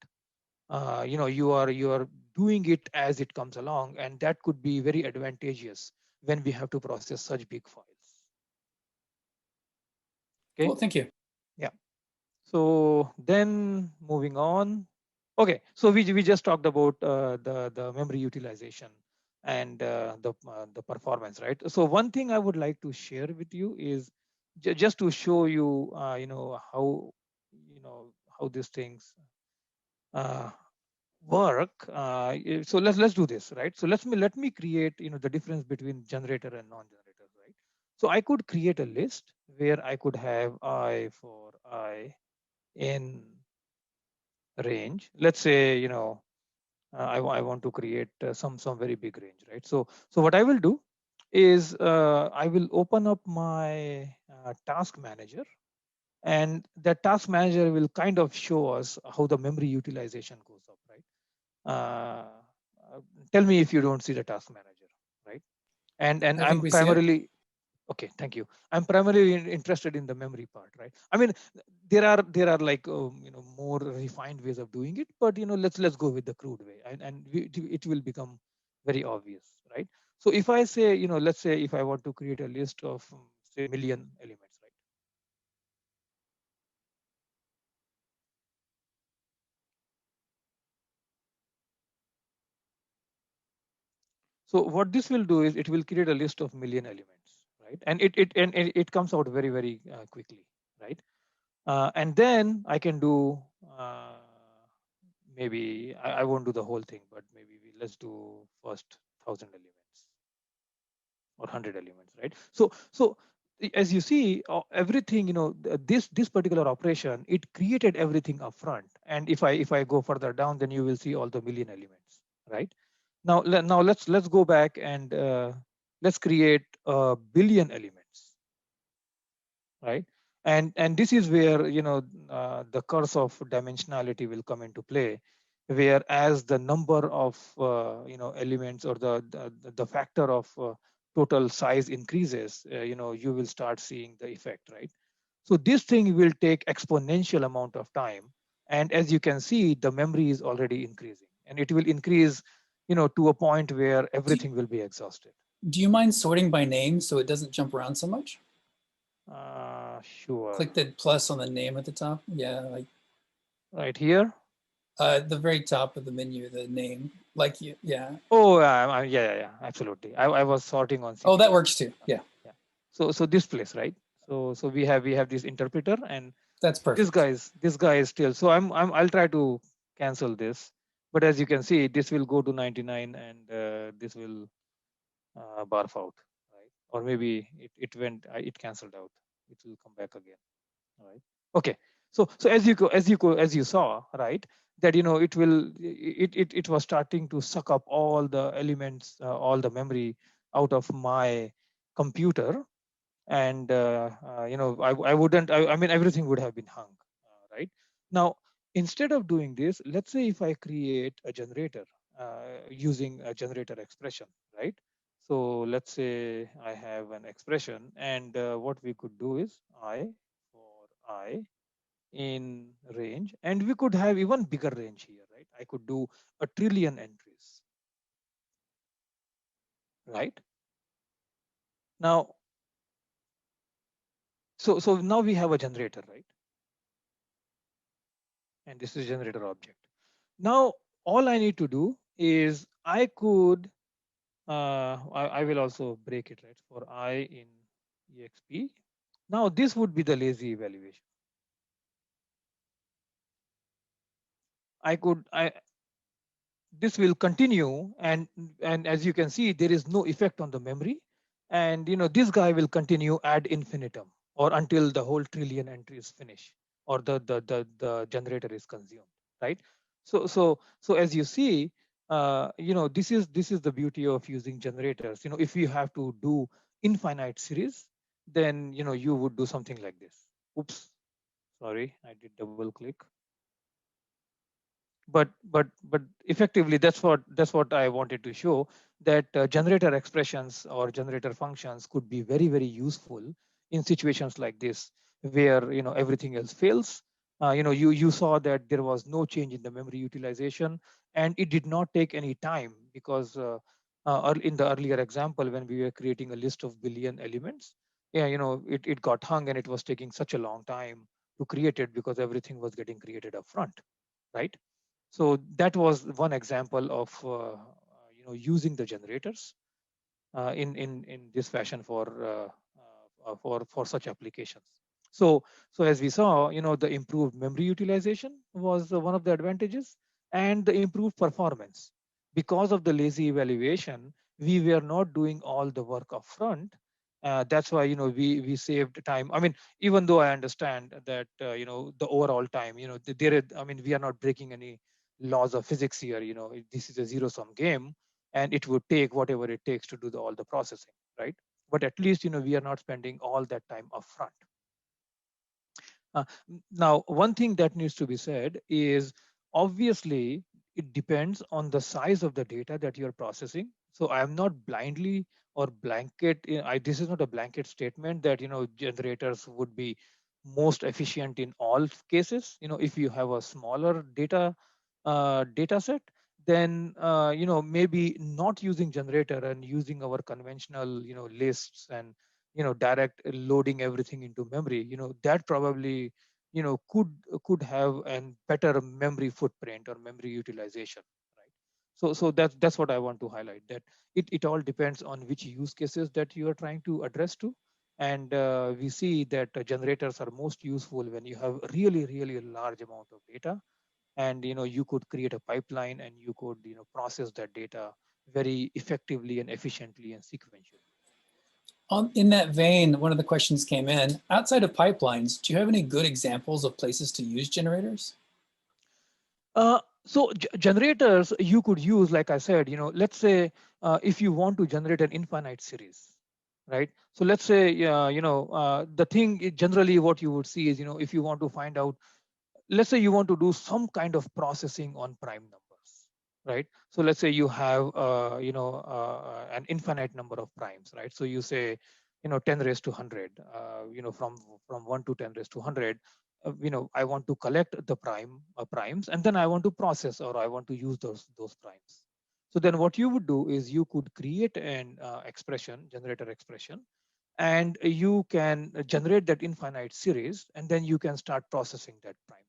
You are doing it as it comes along, and that could be very advantageous when we have to process such big files. Okay. Cool. Thank you. Yeah. So then moving on. Okay. So we just talked about the memory utilization and the performance, right? So one thing I would like to share with you is just to show you, how these things work. So let's do this, right? So let me create the difference between generator and non-generator, right? So I could create a list where I could have I for I in range. Let's say I want to create some very big range, right? So what I will do is I will open up my task manager, and that task manager will kind of show us how the memory utilization goes up, right? Tell me if you don't see the task manager, right? And I think I'm we see it. primarily okay. Thank you. I'm primarily interested in the memory part, right? I mean, there are like more refined ways of doing it, but let's go with the crude way, and it will become very obvious, right? So if I say let's say if I want to create a list of say million elements, right? So what this will do is it will create a list of million elements, right? And it comes out very quickly, right? And then I can do maybe I won't do the whole thing, but maybe let's do first 1,000 elements or 100 elements, right? So as you see, everything this particular operation, it created everything up front. And if I go further down, then you will see all the million elements, right? Now let's go back and let's create a billion elements, right? And this is where the curse of dimensionality will come into play, where as the number of elements or the factor of total size increases, you will start seeing the effect, right? So this thing will take exponential amount of time, and as you can see, the memory is already increasing, and it will increase to a point where everything will be exhausted. Do you mind sorting by name so it doesn't jump around so much? Sure. Click the plus on the name at the top. Yeah, like Right here. the very top of the menu, the name. Like you, yeah. Oh, yeah, absolutely. I was sorting on CPU. Oh, that works too. Yeah. Yeah. So this place, right? So we have this interpreter, and That's perfect. this guy is still. So I'll try to cancel this, but as you can see, this will go to 99, and this will barf out, right? Or maybe it canceled out. It will come back again, right? Okay. So as you saw, right, that it was starting to suck up all the elements, all the memory out of my computer, and I mean everything would have been hung, right? Now instead of doing this, let's say if I create a generator using a generator expression, right? So let's say I have an expression, and what we could do is I for I in range, and we could have even bigger range here, right? I could do 1,000,000,000,000 entries, right? Now, so now we have a generator, right? And this is generator object. Now, all I need to do is I could, I will also break it, right? For I in exp. Now, this would be the lazy evaluation. This will continue, and as you can see, there is no effect on the memory, and this guy will continue ad infinitum, or until the whole trillion entries finish, or the generator is consumed, right? So as you see, this is the beauty of using generators. If you have to do infinite series, then you would do something like this. Oops, sorry, I did double click. But effectively, that's what I wanted to show, that generator expressions or generator functions could be very, very useful in situations like this, where everything else fails. You saw that there was no change in the memory utilization, and it did not take any time, because in the earlier example, when we were creating a list of billion elements, yeah, it got hung, and it was taking such a long time to create it, because everything was getting created up front, right? So that was one example of using the generators in this fashion for such applications. So as we saw, the improved memory utilization was one of the advantages, and the improved performance. Because of the lazy evaluation, we were not doing all the work up front. That's why we saved time. I mean, even though I understand that the overall time, we are not breaking any laws of physics here. This is a zero-sum game, and it would take whatever it takes to do all the processing, right? But at least we are not spending all that time upfront. Now, one thing that needs to be said is, obviously, it depends on the size of the data that you're processing. So I am not blindly or blanket. This is not a blanket statement that generators would be most efficient in all cases. If you have a smaller data set, then maybe not using generator and using our conventional lists and direct loading everything into memory, that probably could have a better memory footprint or memory utilization, right? So that's what I want to highlight, that it all depends on which use cases that you are trying to address to. And we see that generators are most useful when you have really, really large amount of data, and you could create a pipeline, and you could process that data very effectively and efficiently and sequentially. In that vein, one of the questions came in, outside of pipelines, do you have any good examples of places to use generators? So generators you could use, like I said, let's say if you want to generate an infinite series, right? So let's say, the thing generally what you would see is, if you want to find out, let's say you want to do some kind of processing on prime numbers, right? So let's say you have, an infinite number of primes, right? So you say, 10 raised to 100, from 1 to 10 raised to 100, I want to collect the primes, and then I want to process, or I want to use those primes. So then what you would do is you could create an generator expression, and you can generate that infinite series, and then you can start processing that prime,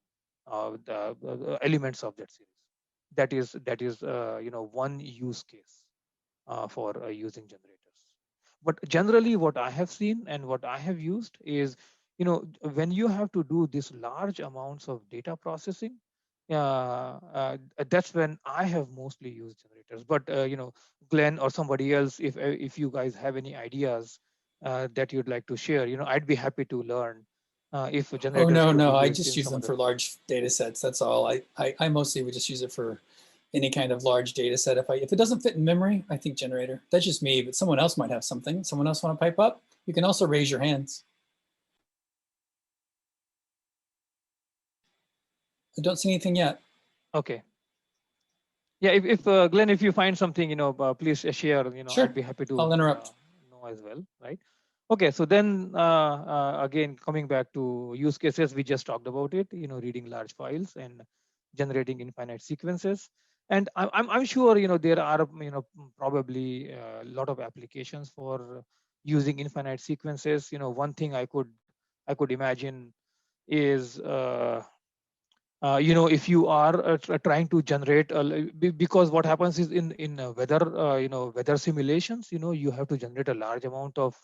the elements of that series. That is one use case for using generators. But generally, what I have seen and what I have used is, when you have to do this large amounts of data processing, that's when I have mostly used generators. But Glenn or somebody else, if you guys have any ideas that you'd like to share, I'd be happy to learn if Oh, generators no, could be no, I used just in use some them other. for large data sets. That's all. I mostly would just use it for any kind of large data set. If it doesn't fit in memory, I think generator. That's just me, but someone else might have something. Someone else want to pipe up? You can also raise your hands. I don't see anything yet. Okay. Yeah, if Glenn, if you find something, please share. Sure. I'd be happy to I'll interrupt. know as well, right? Okay, so then again, coming back to use cases, we just talked about it. Reading large files and generating infinite sequences. And I'm sure there are probably a lot of applications for using infinite sequences. One thing I could imagine is if you are trying to generate because what happens is in weather weather simulations, you have to generate a large amount of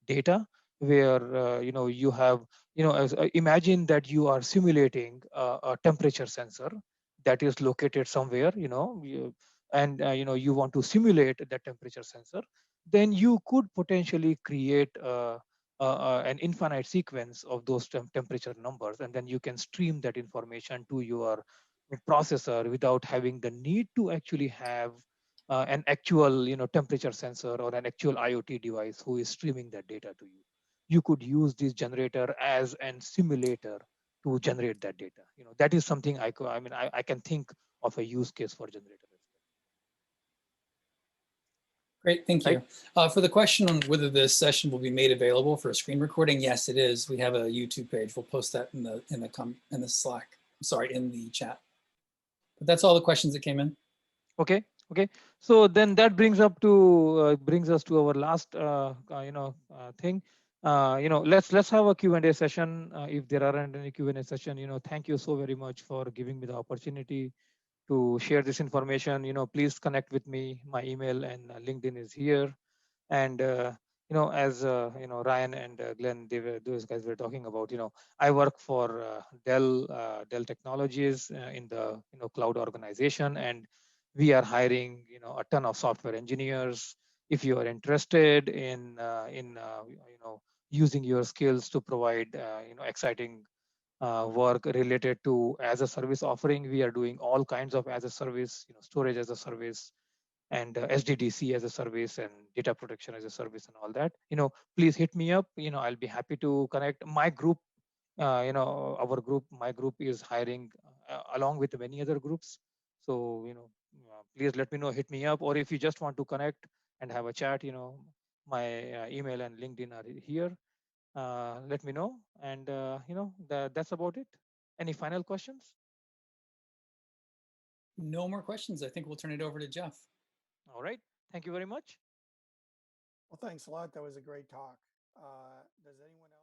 data where you have imagine that you are simulating a temperature sensor that is located somewhere, and you want to simulate that temperature sensor. Then you could potentially create an infinite sequence of those temperature numbers, and then you can stream that information to your processor without having the need to actually have an actual temperature sensor or an actual IoT device who is streaming that data to you. You could use this generator as an simulator to generate that data. That is something I can think of a use case for generator. Great, thank Right? you. For the question on whether this session will be made available for a screen recording, yes, it is. We have a YouTube page. We'll post that in the Slack. Sorry, in the chat. But that's all the questions that came in. Okay. So then that brings us to our last thing. Let's have a Q&A session. If there aren't any Q&A session, thank you so very much for giving me the opportunity to share this information. Please connect with me. My email and LinkedIn is here. And as Ryan and Glenn, those guys were talking about. I work for Dell Technologies in the cloud organization, and we are hiring a ton of software engineers. If you are interested in using your skills to provide exciting work related to as a service offering, we are doing all kinds of as a service, storage as a service, and SDDC as a service, and data protection as a service, and all that. Please hit me up. I'll be happy to connect. My group, my group is hiring along with many other groups. So please let me know. Hit me up, or if you just want to connect and have a chat, my email and LinkedIn are here. Let me know, and that's about it. Any final questions? No more questions. I think we'll turn it over to Jeff. All right. Thank you very much. Well, thanks a lot. That was a great talk. Does anyone else?